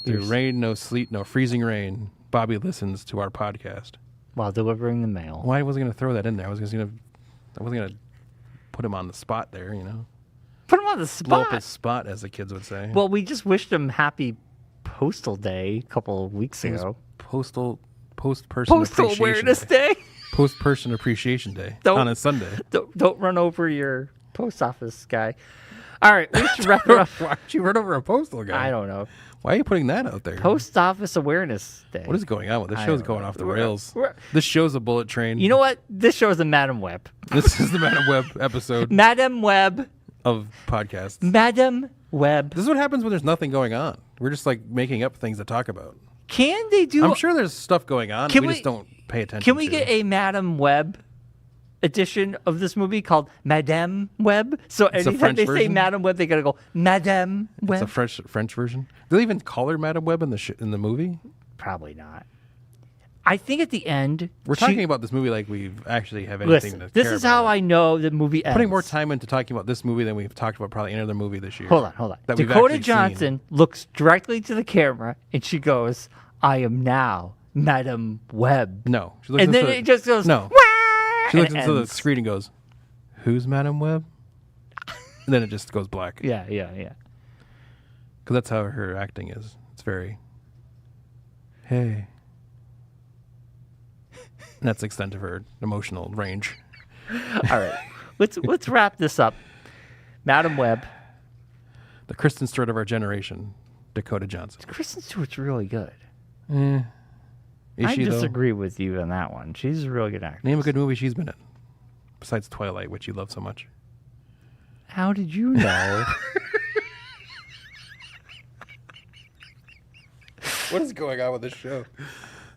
Through rain, no sleet, no freezing rain, Bobby listens to our podcast. While delivering the mail. Well, I wasn't going to throw that in there. I wasn't going to put him on the spot there, you know. Put him on the Blow up spot. his spot, as the kids would say. Well, we just wished him happy Postal Day a couple of weeks It was ago. Postal Person Postal Appreciation Awareness Day. Day. Post Person Appreciation Day Don't- on a Sunday. Don't run over your post office guy. All right, we should wrap it up. Why'd you run over a postal guy? I don't know. Why are you putting that out there? Post Office Awareness Day. What is going on with this I show's don't going know. off the We're- rails? we're- This show's a bullet train. You know what? This show is a Madam Web. This is the Madam Web episode Madam Web. of podcasts. Madam Web. This is what happens when there's nothing going on. We're just like making up things to talk about. Can they do? I'm sure there's stuff going on. Can We we- just don't pay attention. Can we to. get a Madam Web edition of this movie called Madame Web? So a anytime French they say version? Madam Web, they gotta go Madame It's a Web. French version. Do they even call her Madam Web in the in the movie? Probably not. I think at the end We're she- talking about this movie like we actually have anything Listen, to this care is about how it. I know the movie ends. Putting more time into talking about this movie than we've talked about probably any other movie this year. Hold on. that we've Dakota actually Johnson looks directly to the camera and she goes, "I am now Madam Web." No, she looks And then into it just goes, no. "Wah!" She and looks it into the ends. screen and goes, "Who's Madam Web?" And then it just goes black. Yeah. Because that's how her acting is. It's very, hey. And that's the extent of her emotional range. All right. Let's wrap this up. Madam Web. The Kristen Stewart of our generation, Dakota Johnson. Kristen Stewart's really good. Is I she, though? disagree with you on that one. She's a really good actor. Name a good movie she's been in. Besides Twilight, which you love so much. How did you know? What is going on with this show?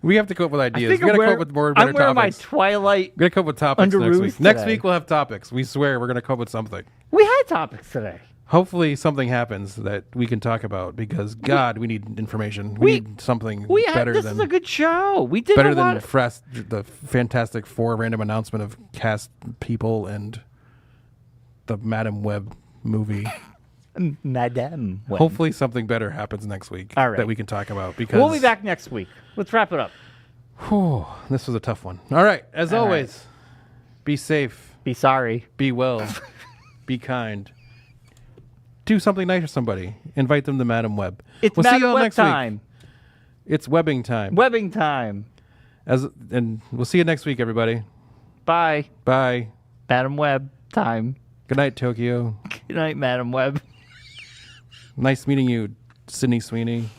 We have to come up with I ideas. think We got to I'm come wearing, up with more I'm better wearing my topics. Twilight. We got to come up with topics next Underoos week. Next today. week we'll have topics. We swear we're going to come up with something. We had topics today. Hopefully something happens that we can talk about because God, we need information. We need something We had better this than is a good show. We did better a lot than the Fantastic Four random announcement of cast people and the Madam Web movie. Madame Web. Hopefully something better happens next week All right. that we can talk about because We'll be back next week. Let's wrap it up. Whew, this was a tough one. All right, as All always, be safe, Be sorry. be well, be kind. Do something nice for somebody. Invite them to Madam Web. It's we'll see Madam you all Web next time. week. It's webbing time. Webbing time. And we'll see you next week, everybody. Bye. Bye. Madam Web time. Good night, Tokyo. Good night, Madam Web. Nice meeting you, Sydney Sweeney.